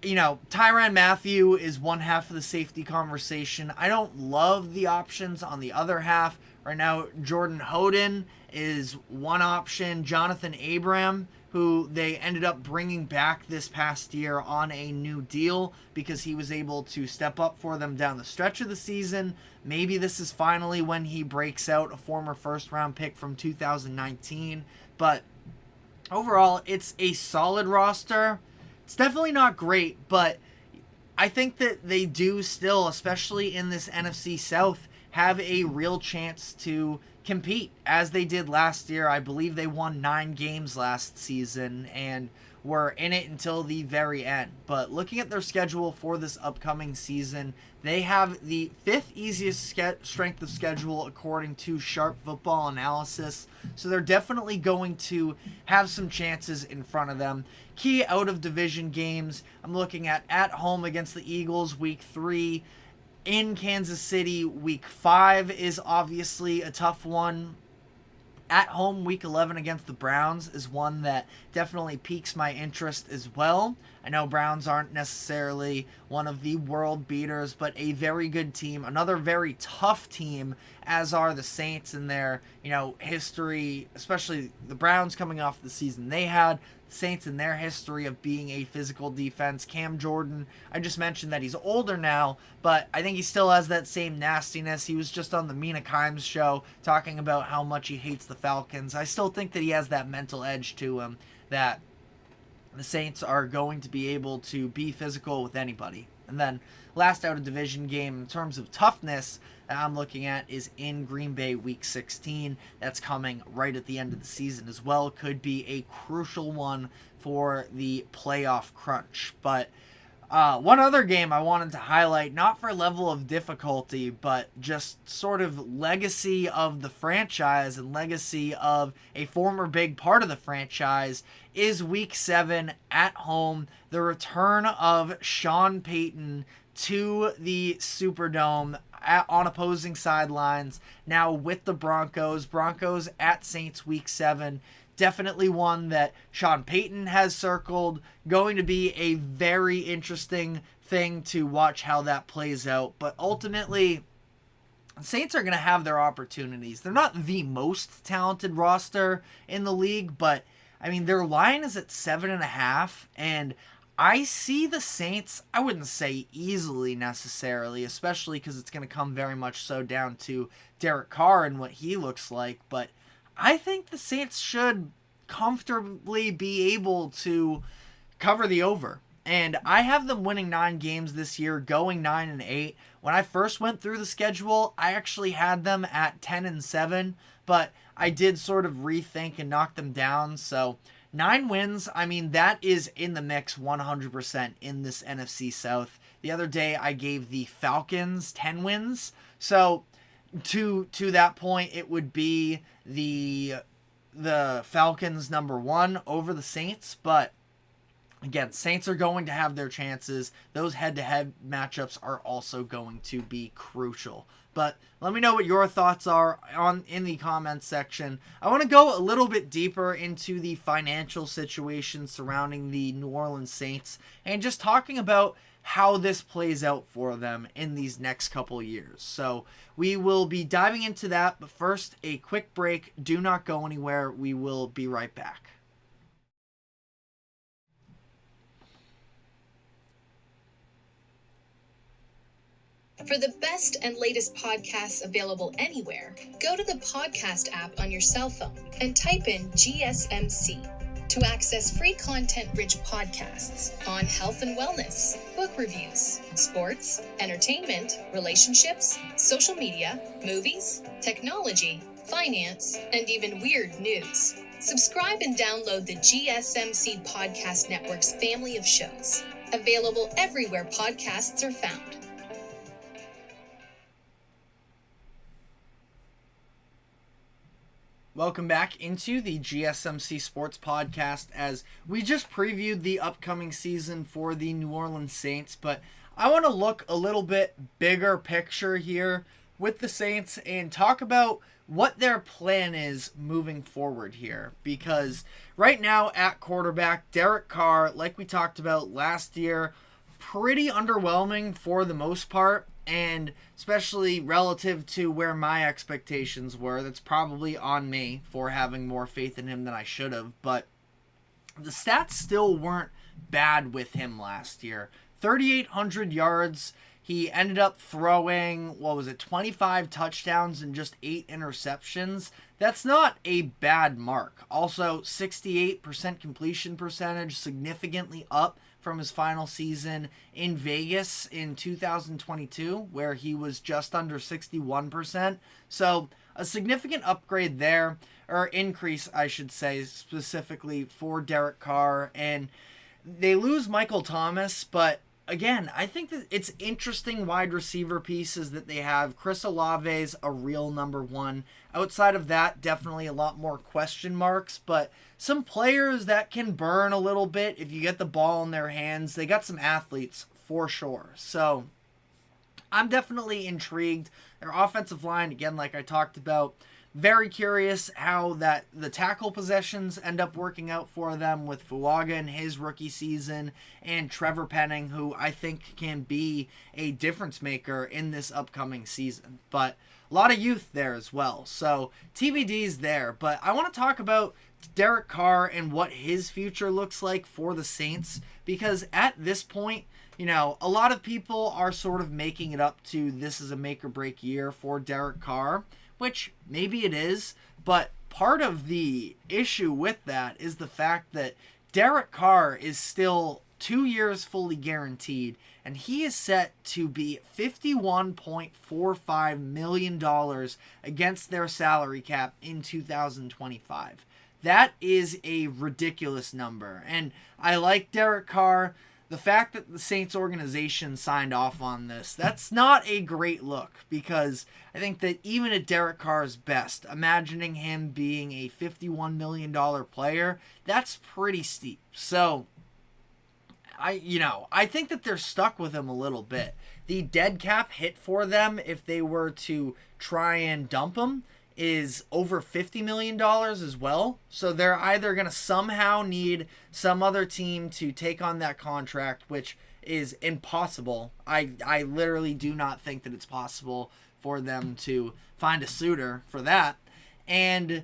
Tyrann Mathieu is one half of the safety conversation. I don't love the options on the other half. Right now, Jordan Hoden is one option. Jonathan Abram, who they ended up bringing back this past year on a new deal because he was able to step up for them down the stretch of the season. Maybe this is finally when he breaks out, a former first-round pick from 2019. But overall, it's a solid roster. It's definitely not great, but I think that they do still, especially in this NFC South, have a real chance to compete as they did last year. I believe they won 9 games last season and were in it until the very end. But looking at their schedule for this upcoming season, they have the 5th easiest strength of schedule according to Sharp Football Analysis. So they're definitely going to have some chances in front of them. Key out of division games, I'm looking at home against the Eagles week 3. In Kansas City, week 5 is obviously a tough one. At home, week 11 against the Browns is one that definitely piques my interest as well. I know Browns aren't necessarily one of the world beaters, but a very good team. Another very tough team, as are the Saints in their, history, especially the Browns coming off the season they had. Saints in their history of being a physical defense. Cam Jordan, I just mentioned that he's older now, but I think he still has that same nastiness. He was just on the Mina Kimes show talking about how much he hates the Falcons. I still think that he has that mental edge to him that the Saints are going to be able to be physical with anybody. And then last out of division game in terms of toughness that I'm looking at is in Green Bay week 16. That's coming right at the end of the season as well. Could be a crucial one for the playoff crunch. But one other game I wanted to highlight, not for level of difficulty, but just sort of legacy of the franchise and legacy of a former big part of the franchise, is week 7 at home. The return of Sean Payton to the Superdome on opposing sidelines, now with the Broncos. Broncos at Saints week 7. Definitely one that Sean Payton has circled. Going to be a very interesting thing to watch how that plays out. But ultimately, the Saints are going to have their opportunities. They're not the most talented roster in the league, but I mean, their line is at 7.5, and I see the Saints, I wouldn't say easily necessarily, especially because it's going to come very much so down to Derek Carr and what he looks like, but I think the Saints should comfortably be able to cover the over. And I have them winning 9 games this year, going 9-8. When I first went through the schedule, I actually had them at 10-7, but I did sort of rethink and knock them down. So 9 wins, I mean, that is in the mix 100% in this NFC South. The other day I gave the Falcons 10 wins. So to that point, it would be the Falcons number 1 over the Saints, but again, Saints are going to have their chances. Those head-to-head matchups are also going to be crucial. But let me know what your thoughts are in the comments section. I want to go a little bit deeper into the financial situation surrounding the New Orleans Saints and just talking about how this plays out for them in these next couple years. So we will be diving into that, but first, a quick break. Do not go anywhere. We will be right back. For the best and latest podcasts available anywhere, go to the podcast app on your cell phone and type in GSMC to access free content-rich podcasts on health and wellness, book reviews, sports, entertainment, relationships, social media, movies, technology, finance, and even weird news. Subscribe and download the GSMC Podcast Network's family of shows, available everywhere podcasts are found. Welcome back into the GSMC Sports Podcast as we just previewed the upcoming season for the New Orleans Saints, but I want to look a little bit bigger picture here with the Saints and talk about what their plan is moving forward here, because right now at quarterback, Derek Carr, like we talked about last year, pretty underwhelming for the most part. And especially relative to where my expectations were, that's probably on me for having more faith in him than I should have. But the stats still weren't bad with him last year. 3,800 yards. He ended up throwing, 25 touchdowns and just 8 interceptions. That's not a bad mark. Also, 68% completion percentage, significantly up from his final season in Vegas in 2022, where he was just under 61%. So a significant upgrade there, or increase, I should say, specifically for Derek Carr. And they lose Michael Thomas, but again, I think that it's interesting wide receiver pieces that they have. Chris Olave's a real number 1. Outside of that, definitely a lot more question marks, but some players that can burn a little bit if you get the ball in their hands. They got some athletes for sure. So I'm definitely intrigued. Their offensive line, again, like I talked about, very curious how that the tackle possessions end up working out for them with Fuaga in his rookie season and Trevor Penning, who I think can be a difference maker in this upcoming season. But a lot of youth there as well. So TBD's there. But I want to talk about Derek Carr and what his future looks like for the Saints, because at this point, you know, a lot of people are sort of making it up to this is a make or break year for Derek Carr, which maybe it is, but part of the issue with that is the fact that Derek Carr is still 2 years fully guaranteed, and he is set to be $51.45 million against their salary cap in 2025. That is a ridiculous number, and I like Derek Carr. The fact that the Saints organization signed off on this, that's not a great look, because I think that even at Derek Carr's best, imagining him being a $51 million player, that's pretty steep. So I think that they're stuck with him a little bit. The dead cap hit for them, if they were to try and dump him, is over $50 million as well. So they're either going to somehow need some other team to take on that contract, which is impossible. I literally do not think that it's possible for them to find a suitor for that. And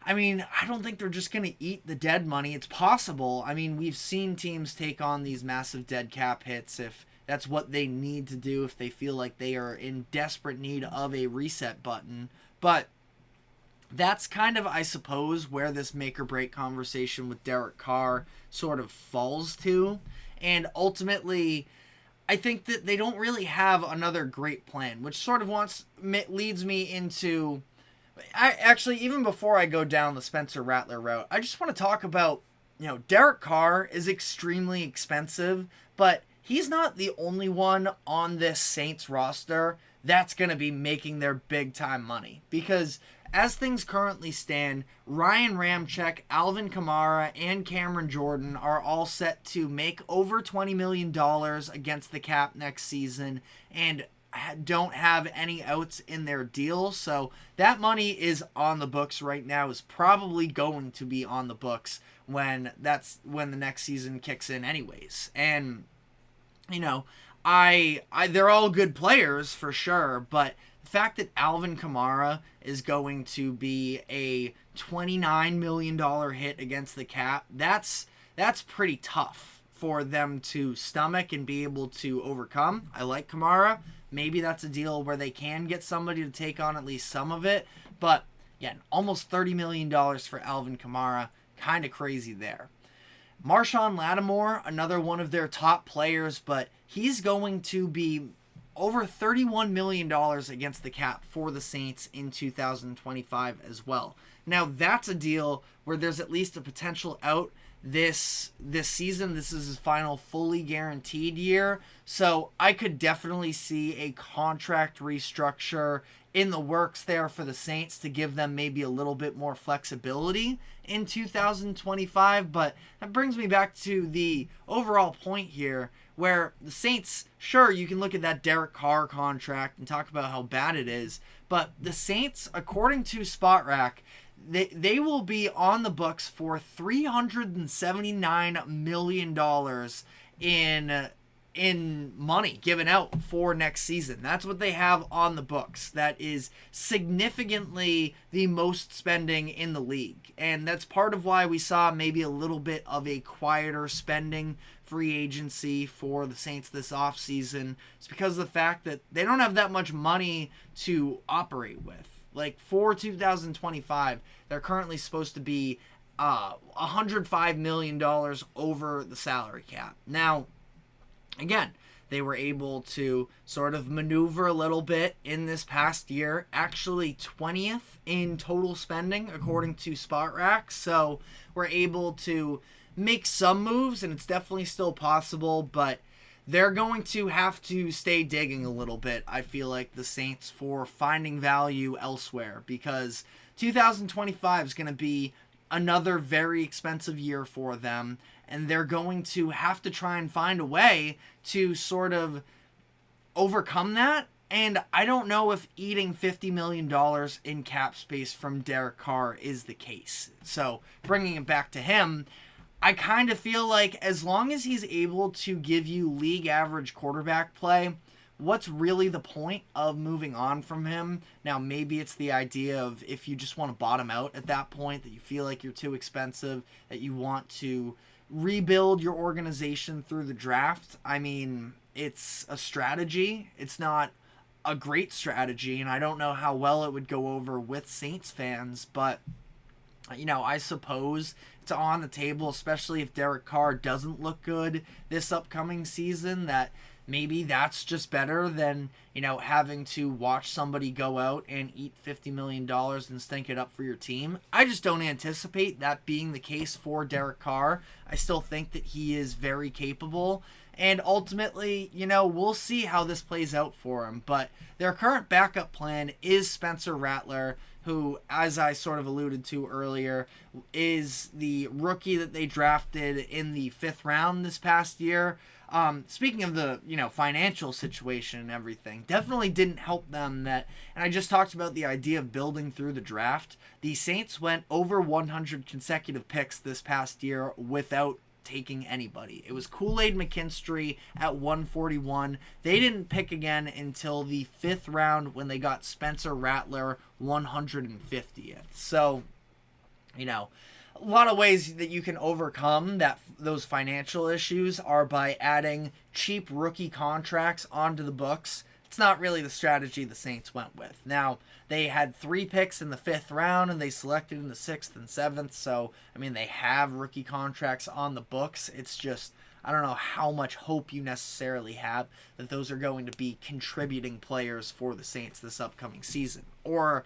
I mean, I don't think they're just going to eat the dead money. It's possible. I mean, we've seen teams take on these massive dead cap hits if that's what they need to do, if they feel like they are in desperate need of a reset button. But that's kind of, I suppose, where this make or break conversation with Derek Carr sort of falls to. And ultimately, I think that they don't really have another great plan, which sort of leads me into... even before I go down the Spencer Rattler route, I just want to talk about, Derek Carr is extremely expensive, but he's not the only one on this Saints roster that's going to be making their big time money. Because as things currently stand, Ryan Ramczyk, Alvin Kamara, and Cameron Jordan are all set to make over $20 million against the cap next season and don't have any outs in their deal. So that money is on the books right now, is probably going to be on the books when the next season kicks in anyways. And, they're all good players for sure, but the fact that Alvin Kamara is going to be a $29 million hit against the cap, that's pretty tough for them to stomach and be able to overcome. I like Kamara. Maybe that's a deal where they can get somebody to take on at least some of it. But, yeah, almost $30 million for Alvin Kamara. Kind of crazy there. Marshawn Lattimore, another one of their top players, but he's going to be over $31 million against the cap for the Saints in 2025 as well. Now, that's a deal where there's at least a potential out this season. This is his final fully guaranteed year. So I could definitely see a contract restructure in the works there for the Saints to give them maybe a little bit more flexibility in 2025. But that brings me back to the overall point here, where the Saints, sure, you can look at that Derek Carr contract and talk about how bad it is, but the Saints, according to SpotRack, they will be on the books for $379 million in money given out for next season. That's what they have on the books. That is significantly the most spending in the league. And that's part of why we saw maybe a little bit of a quieter spending free agency for the Saints this offseason. It's because of the fact that they don't have that much money to operate with. Like for 2025, they're currently supposed to be $105 million over the salary cap. Now, again, they were able to sort of maneuver a little bit in this past year, actually 20th in total spending according to SpotRack. So we're able to make some moves, and it's definitely still possible, but they're going to have to stay digging a little bit, I feel like, the Saints, for finding value elsewhere, because 2025 is going to be another very expensive year for them, and they're going to have to try and find a way to sort of overcome that. And I don't know if eating $50 million in cap space from Derek Carr is the case. So bringing it back to him, I kind of feel like as long as he's able to give you league average quarterback play, what's really the point of moving on from him? Now, maybe it's the idea of if you just want to bottom out at that point, that you feel like you're too expensive, that you want to rebuild your organization through the draft. I mean, it's a strategy. It's not a great strategy, and I don't know how well it would go over with Saints fans, but I suppose it's on the table, especially if Derek Carr doesn't look good this upcoming season, that maybe that's just better than, having to watch somebody go out and eat $50 million and stink it up for your team. I just don't anticipate that being the case for Derek Carr. I still think that he is very capable. And ultimately, we'll see how this plays out for him. But their current backup plan is Spencer Rattler, who, as I sort of alluded to earlier, is the rookie that they drafted in the 5th round this past year. Speaking of the, financial situation and everything, definitely didn't help them and I just talked about the idea of building through the draft. The Saints went over 100 consecutive picks this past year without taking anybody. It was Kool-Aid McKinstry at 141. They didn't pick again until the 5th round when they got Spencer Rattler 150th. So, a lot of ways that you can overcome those financial issues are by adding cheap rookie contracts onto the books it's not really the strategy the Saints went with. Now, they had 3 picks in the 5th round, and they selected in the 6th and 7th, so, I mean, they have rookie contracts on the books. It's just, I don't know how much hope you necessarily have that those are going to be contributing players for the Saints this upcoming season, or,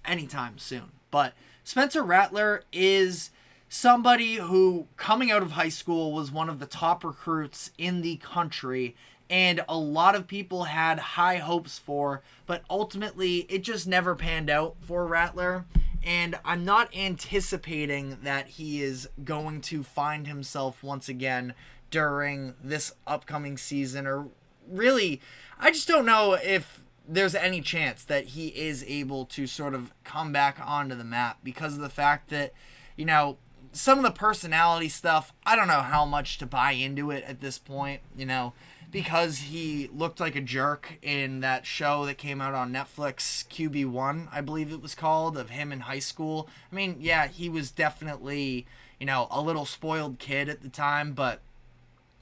anytime soon. But Spencer Rattler is somebody who, coming out of high school, was one of the top recruits in the country, and a lot of people had high hopes for, but ultimately it just never panned out for Rattler. And I'm not anticipating that he is going to find himself once again during this upcoming season, or really, I just don't know if there's any chance that he is able to sort of come back onto the map, because of the fact that, some of the personality stuff, I don't know how much to buy into it at this point, because he looked like a jerk in that show that came out on Netflix, QB1, I believe it was called, of him in high school. I mean, yeah, he was definitely, a little spoiled kid at the time, but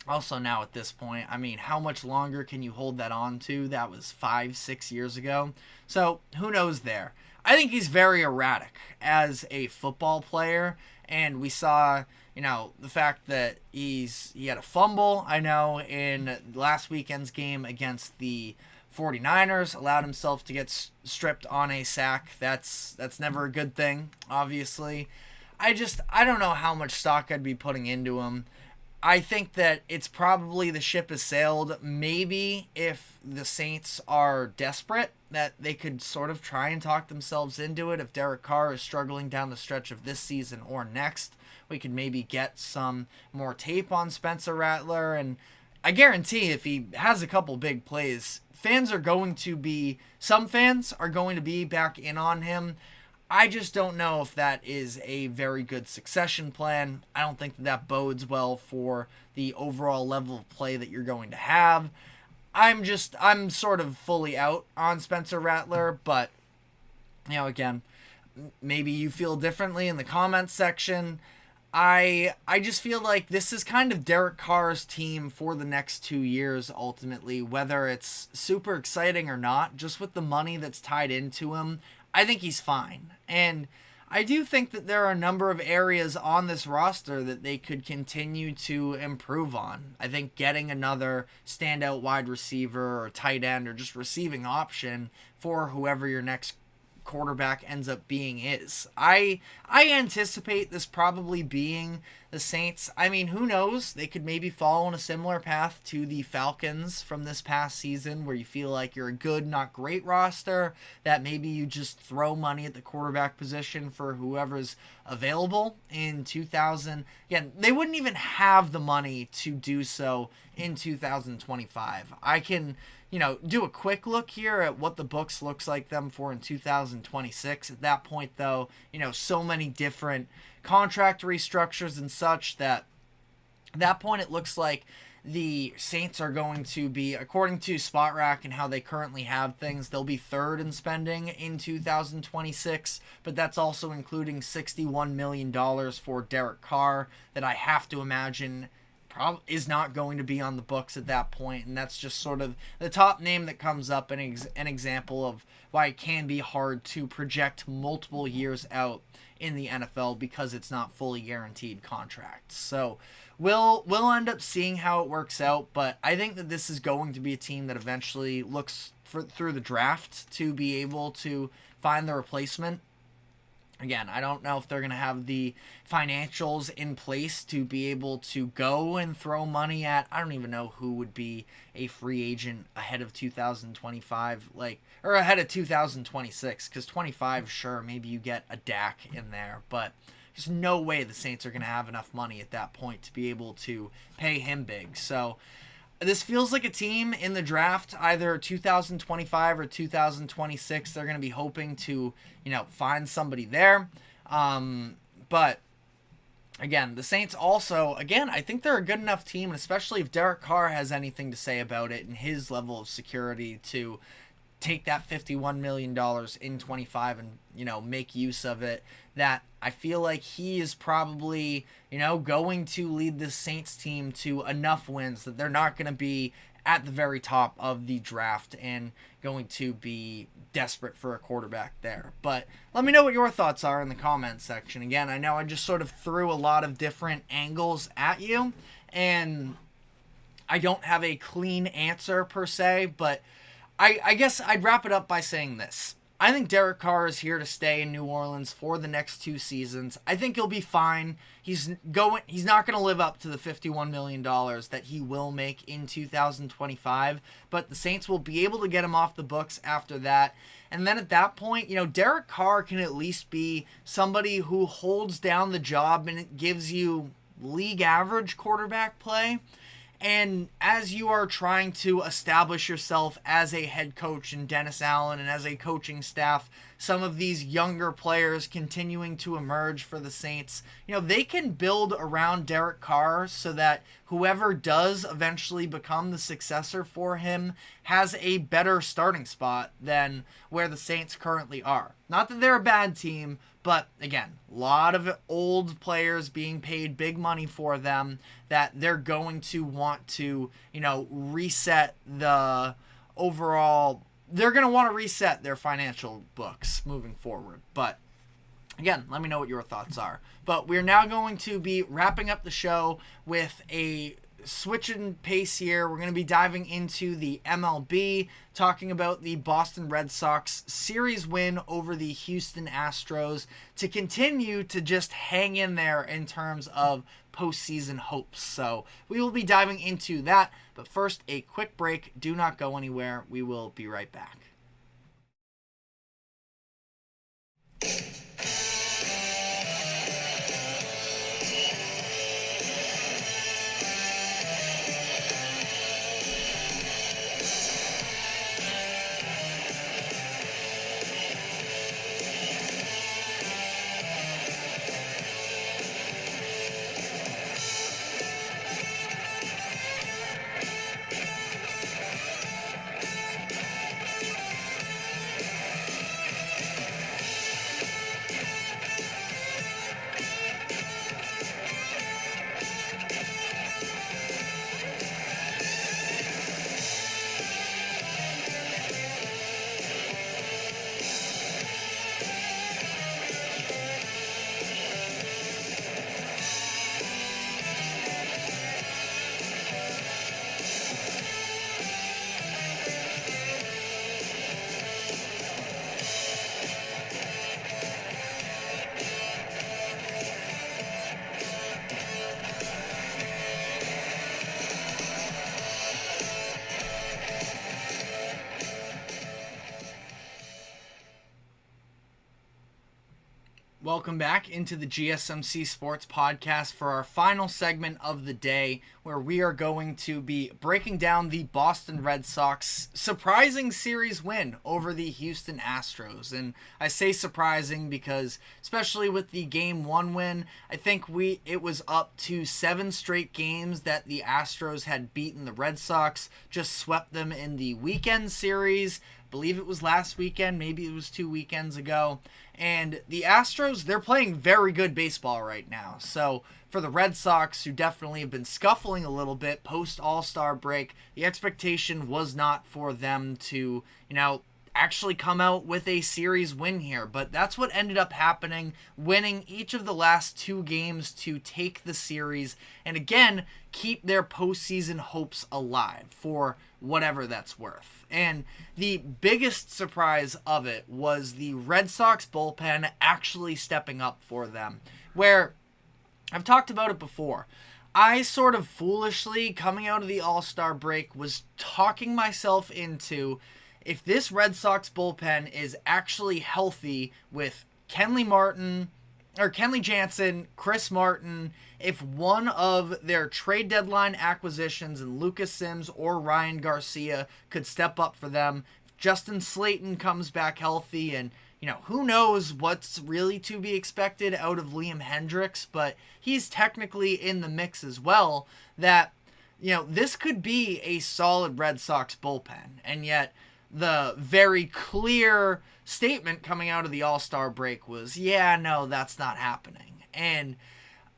also now at this point, I mean, how much longer can you hold that on to? That was 5-6 years ago. So who knows there? I think he's very erratic as a football player, and we saw, the fact that he had a fumble, I know, in last weekend's game against the 49ers, allowed himself to get stripped on a sack. That's never a good thing, obviously. I don't know how much stock I'd be putting into him. I think that it's probably the ship has sailed. Maybe if the Saints are desperate, that they could sort of try and talk themselves into it. If Derek Carr is struggling down the stretch of this season or next, we could maybe get some more tape on Spencer Rattler. And I guarantee if he has a couple big plays, some fans are going to be back in on him. I just don't know if that is a very good succession plan. I don't think that bodes well for the overall level of play that you're going to have. I'm sort of fully out on Spencer Rattler, but, again, maybe you feel differently in the comments section. I just feel like this is kind of Derek Carr's team for the next 2 years, ultimately, whether it's super exciting or not, just with the money that's tied into him. I think he's fine. And I do think that there are a number of areas on this roster that they could continue to improve on. I think getting another standout wide receiver or tight end or just receiving option for whoever your next quarterback ends up being is. I anticipate this probably being the Saints. I mean, who knows? They could maybe follow in a similar path to the Falcons from this past season, where you feel like you're a good, not great roster, that maybe you just throw money at the quarterback position for whoever's available in 2000. Again, they wouldn't even have the money to do so in 2025. I can do a quick look here at what the books looks like them for in 2026. At that point, though, so many different contract restructures and such that at that point it looks like the Saints are going to be, according to Spot Rack and how they currently have things, they'll be third in spending in 2026, but that's also including $61 million for Derek Carr that I have to imagine is not going to be on the books at that point, and that's just sort of the top name that comes up, an example of why it can be hard to project multiple years out in the NFL because it's not fully guaranteed contracts. So we'll end up seeing how it works out, but I think that this is going to be a team that eventually looks through the draft to be able to find the replacement. Again, I don't know if they're going to have the financials in place to be able to go and throw money at. I don't even know who would be a free agent ahead of 2025, or ahead of 2026, because 25, sure, maybe you get a Dak in there, but there's no way the Saints are going to have enough money at that point to be able to pay him big. So this feels like a team in the draft, either 2025 or 2026. They're going to be hoping to, find somebody there. But again, the Saints also, I think they're a good enough team, and especially if Derek Carr has anything to say about it and his level of security to take that $51 million in 25 and, make use of it, that I feel like he is probably, going to lead the Saints team to enough wins that they're not going to be at the very top of the draft and going to be desperate for a quarterback there. But let me know what your thoughts are in the comments section. Again, I know I just sort of threw a lot of different angles at you, and I don't have a clean answer per se, but I guess I'd wrap it up by saying this. I think Derek Carr is here to stay in New Orleans for the next 2 seasons. I think he'll be fine. He's not going to live up to the $51 million that he will make in 2025, but the Saints will be able to get him off the books after that. And then at that point, Derek Carr can at least be somebody who holds down the job and it gives you league average quarterback play. And as you are trying to establish yourself as a head coach in Dennis Allen and as a coaching staff, some of these younger players continuing to emerge for the Saints, they can build around Derek Carr so that whoever does eventually become the successor for him has a better starting spot than where the Saints currently are. Not that they're a bad team, but again, a lot of old players being paid big money for them that they're going to want to, reset the overall. They're going to want to reset their financial books moving forward. But again, let me know what your thoughts are. But we're now going to be wrapping up the show with a switch in pace here. We're going to be diving into the MLB, talking about the Boston Red Sox series win over the Houston Astros to continue to just hang in there in terms of postseason hopes. So we will be diving into that. But first, a quick break. Do not go anywhere. We will be right back. Welcome back into the GSMC Sports Podcast for our final segment of the day, where we are going to be breaking down the Boston Red Sox surprising series win over the Houston Astros. And I say surprising because, especially with the Game 1 win, I think it was up to 7 straight games that the Astros had beaten the Red Sox, just swept them in the weekend series. I believe it was last weekend, maybe it was 2 weekends ago. And the Astros, they're playing very good baseball right now. So for the Red Sox, who definitely have been scuffling a little bit post All-Star break, the expectation was not for them to, actually come out with a series win here. But that's what ended up happening, winning each of the last 2 games to take the series and again keep their postseason hopes alive for whatever that's worth. And the biggest surprise of it was the Red Sox bullpen actually stepping up for them, where I've talked about it before. I sort of foolishly, coming out of the All-Star break, was talking myself into, if this Red Sox bullpen is actually healthy with Kenley Jansen, Chris Martin, if one of their trade deadline acquisitions in Lucas Sims or Ryan Garcia could step up for them, if Justin Slayton comes back healthy, and who knows what's really to be expected out of Liam Hendricks, but he's technically in the mix as well, that this could be a solid Red Sox bullpen. And yet the very clear statement coming out of the All-Star break was, yeah, no, that's not happening. And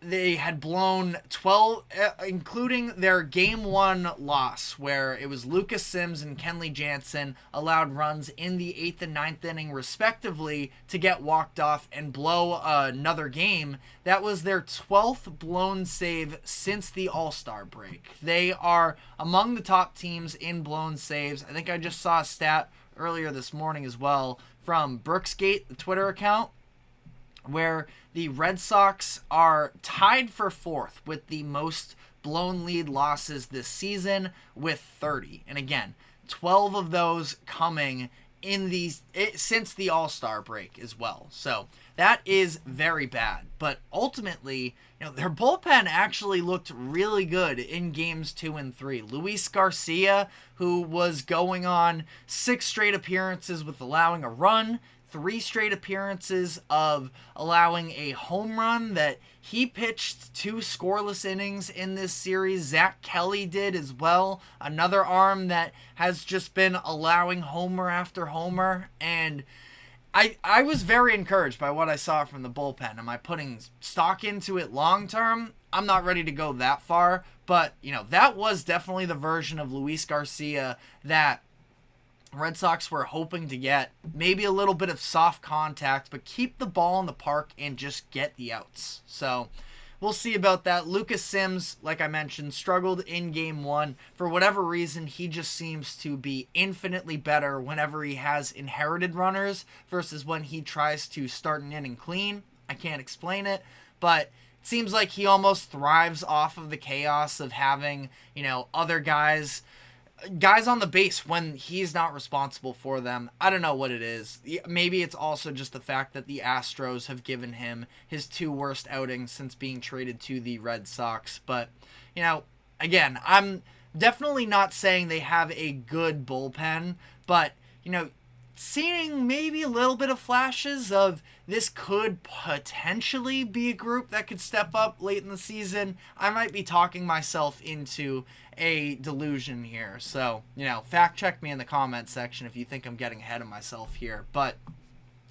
they had blown 12, including their game 1 loss, where it was Lucas Sims and Kenley Jansen allowed runs in the 8th and 9th inning, respectively, to get walked off and blow another game. That was their 12th blown save since the All-Star break. They are among the top teams in blown saves. I think I just saw a stat earlier this morning as well from Brooksgate, the Twitter account, where the Red Sox are tied for 4th with the most blown lead losses this season with 30. And again, 12 of those coming since the All-Star break as well. So that is very bad. But ultimately, their bullpen actually looked really good in games 2 and 3. Luis Garcia, who was going on 6 straight appearances with allowing a run, 3 straight appearances of allowing a home run, that he pitched 2 scoreless innings in this series. Zach Kelly did as well. Another arm that has just been allowing homer after homer. And I was very encouraged by what I saw from the bullpen. Am I putting stock into it long term? I'm not ready to go that far. But, that was definitely the version of Luis Garcia that Red Sox were hoping to get. Maybe a little bit of soft contact, but keep the ball in the park and just get the outs. So we'll see about that. Lucas Sims, like I mentioned, struggled in game 1. For whatever reason, he just seems to be infinitely better whenever he has inherited runners versus when he tries to start an inning clean. I can't explain it, but it seems like he almost thrives off of the chaos of having, other guys on the base when he's not responsible for them. I don't know what it is. Maybe it's also just the fact that the Astros have given him his 2 worst outings since being traded to the Red Sox. But, again, I'm definitely not saying they have a good bullpen, but, seeing maybe a little bit of flashes of this could potentially be a group that could step up late in the season. I might be talking myself into a delusion here. So, fact check me in the comment section if you think I'm getting ahead of myself here. But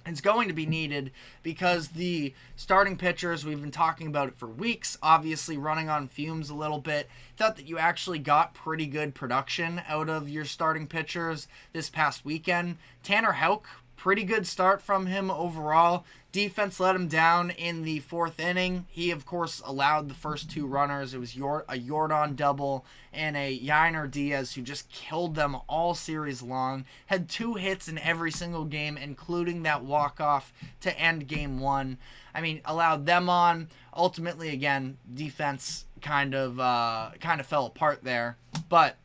it's going to be needed because the starting pitchers, we've been talking about it for weeks, obviously running on fumes a little bit. Thought that you actually got pretty good production out of your starting pitchers this past weekend. Tanner Houck, pretty good start from him overall. Defense let him down in the 4th inning. He, of course, allowed the first 2 runners. It was a Yordan double and a Yainer Diaz who just killed them all series long. Had 2 hits in every single game, including that walk-off to end game 1. Allowed them on. Ultimately, again, defense kind of fell apart there. But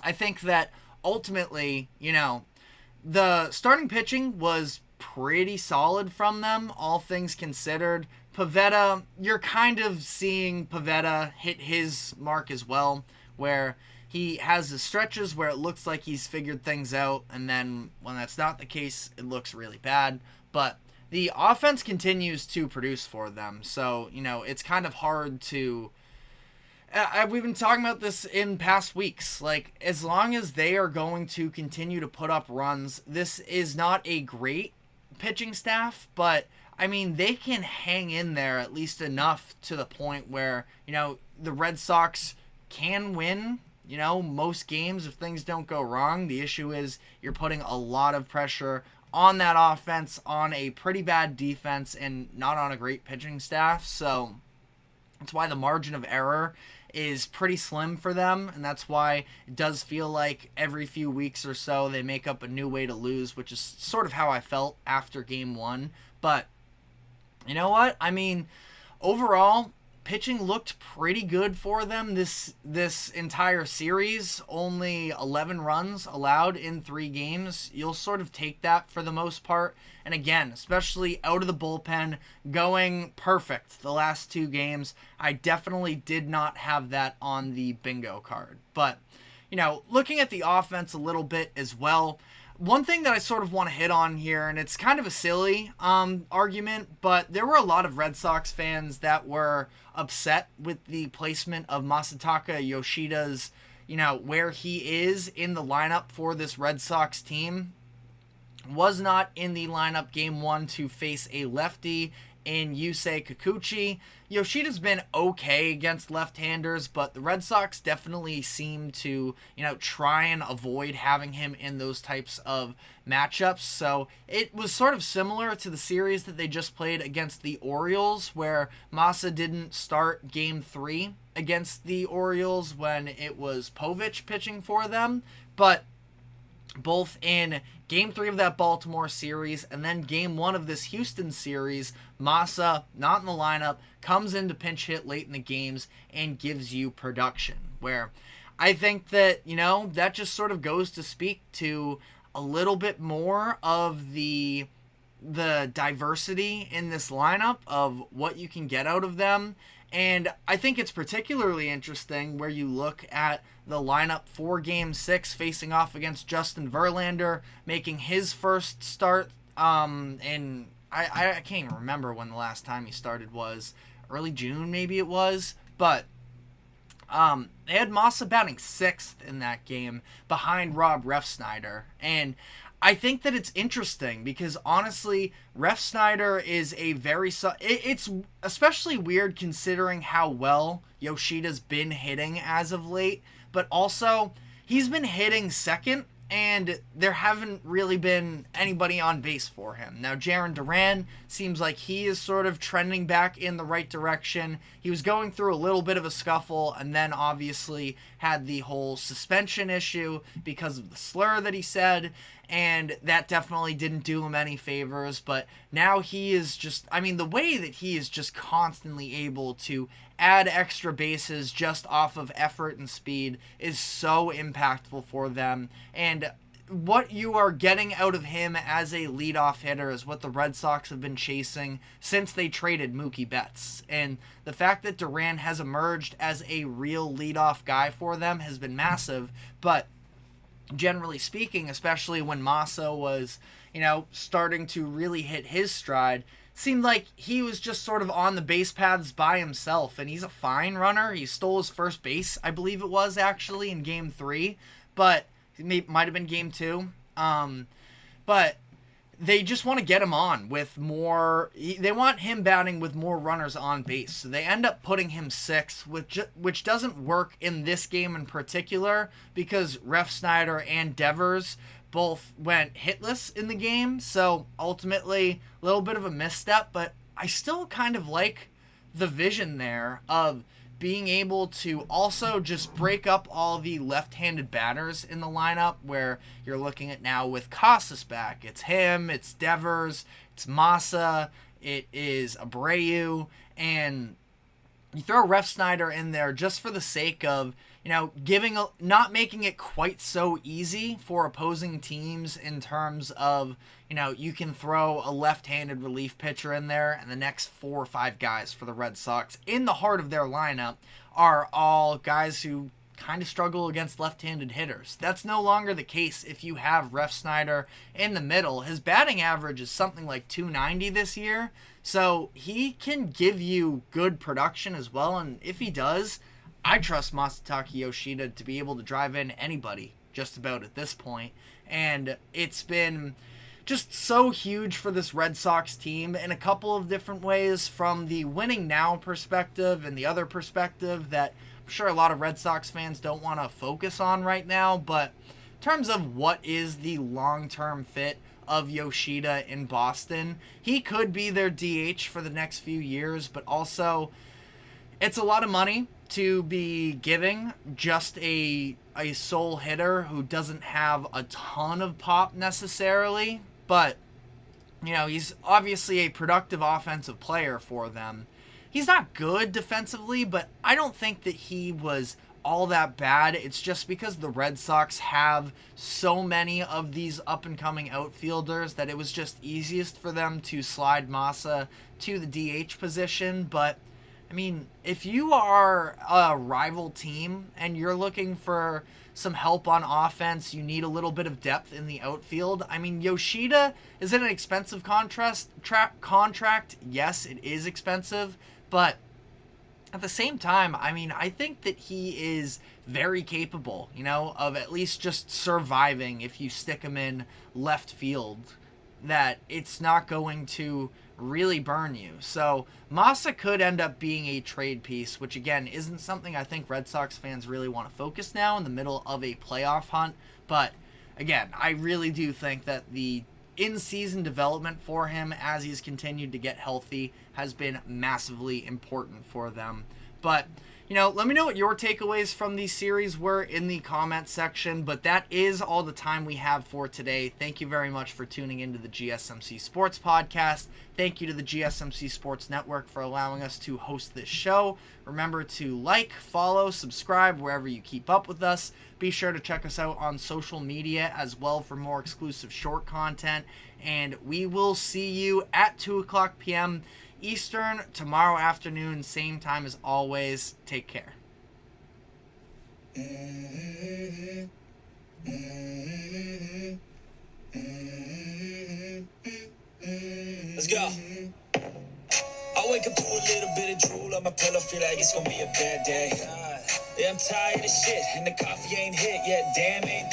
I think that ultimately, the starting pitching was pretty solid from them, all things considered. Pivetta, you're kind of seeing Pivetta hit his mark as well, where he has the stretches where it looks like he's figured things out, and then when that's not the case, it looks really bad. But the offense continues to produce for them, so, it's kind of hard to... we've been talking about this in past weeks. Like, as long as they are going to continue to put up runs, this is not a great pitching staff, but they can hang in there at least enough to the point where, the Red Sox can win, most games if things don't go wrong. The issue is you're putting a lot of pressure on that offense, on a pretty bad defense, and not on a great pitching staff. So that's why the margin of error is pretty slim for them, and that's why it does feel like every few weeks or so they make up a new way to lose, which is sort of how I felt after game 1. But you know what? Overall, pitching looked pretty good for them this entire series. Only 11 runs allowed in 3 games. You'll sort of take that for the most part. And again, especially out of the bullpen, going perfect the last 2 games. I definitely did not have that on the bingo card. But, looking at the offense a little bit as well, one thing that I sort of want to hit on here, and it's kind of a silly argument, but there were a lot of Red Sox fans that were upset with the placement of Masataka Yoshida's where he is in the lineup for this Red Sox team. Was not in the lineup game 1 to face a lefty in Yusei Kikuchi. Yoshida's been okay against left-handers, but the Red Sox definitely seem to, try and avoid having him in those types of matchups. So it was sort of similar to the series that they just played against the Orioles, where Masa didn't start game 3 against the Orioles when it was Povich pitching for them, but both in Game 3 of that Baltimore series and then Game 1 of this Houston series, Masa, not in the lineup, comes in to pinch hit late in the games and gives you production. Where I think that, that just sort of goes to speak to a little bit more of the diversity in this lineup of what you can get out of them. And I think it's particularly interesting where you look at the lineup for Game 6 facing off against Justin Verlander, making his first start. And I can't even remember when the last time he started was. Early June, maybe it was. But they had Masa batting 6th in that game behind Rob Refsnyder. And I think that it's interesting because, honestly, Refsnyder is a very... It's especially weird considering how well Yoshida's been hitting as of late. But also, he's been hitting second, and there haven't really been anybody on base for him. Now, Jaron Duran seems like he is sort of trending back in the right direction. He was going through a little bit of a scuffle, and then obviously had the whole suspension issue because of the slur that he said, and that definitely didn't do him any favors. But now he is just, the way that he is just constantly able to add extra bases just off of effort and speed is so impactful for them. And what you are getting out of him as a leadoff hitter is what the Red Sox have been chasing since they traded Mookie Betts. And the fact that Duran has emerged as a real leadoff guy for them has been massive. But generally speaking, especially when Masa was, starting to really hit his stride, seemed like he was just sort of on the base paths by himself, and he's a fine runner. He stole his first base, I believe it was, actually, in Game 3, but it might have been Game 2. But they just want to get him on with more... They want him batting with more runners on base, so they end up putting him 6th, which doesn't work in this game in particular, because Refsnyder and Devers both went hitless in the game, so ultimately a little bit of a misstep, but I still kind of like the vision there of being able to also just break up all the left-handed batters in the lineup, where you're looking at now with Casas back. It's him, it's Devers, it's Masa, it is Abreu, and you throw Refsnyder in there just for the sake of, not making it quite so easy for opposing teams in terms of, you can throw a left-handed relief pitcher in there, and the next 4 or 5 guys for the Red Sox in the heart of their lineup are all guys who kind of struggle against left-handed hitters. That's no longer the case if you have Refsnyder in the middle. His batting average is something like .290 this year, so he can give you good production as well, and if he does, I trust Masataka Yoshida to be able to drive in anybody just about at this point. And it's been just so huge for this Red Sox team in a couple of different ways, from the winning now perspective and the other perspective that I'm sure a lot of Red Sox fans don't want to focus on right now. But in terms of what is the long-term fit of Yoshida in Boston, he could be their DH for the next few years, but also it's a lot of money to be giving just a sole hitter who doesn't have a ton of pop necessarily, but he's obviously a productive offensive player for them. He's not good defensively, but I don't think that he was all that bad. It's just because the Red Sox have so many of these up-and-coming outfielders that it was just easiest for them to slide Masa to the DH position. But if you are a rival team and you're looking for some help on offense, you need a little bit of depth in the outfield. Yoshida, is it an expensive contract? Yes, it is expensive, but at the same time, I mean, I think that he is very capable, of at least just surviving if you stick him in left field, that it's not going to really burn you. So Massa could end up being a trade piece, which again isn't something I think Red Sox fans really want to focus now in the middle of a playoff hunt. But again, I really do think that the in-season development for him as he's continued to get healthy has been massively important for them. But let me know what your takeaways from these series were in the comment section. But that is all the time we have for today. Thank you very much for tuning into the GSMC Sports Podcast. Thank you to the GSMC Sports Network for allowing us to host this show. Remember to like, follow, subscribe wherever you keep up with us. Be sure to check us out on social media as well for more exclusive short content. And we will see you at 2 o'clock p.m. Eastern tomorrow afternoon, same time as always. Take care. Let's go. I wake up to a little bit of drool on my pillow, feel like it's gonna be a bad day. Yeah, I'm tired of shit, and the coffee ain't hit yet, damn it.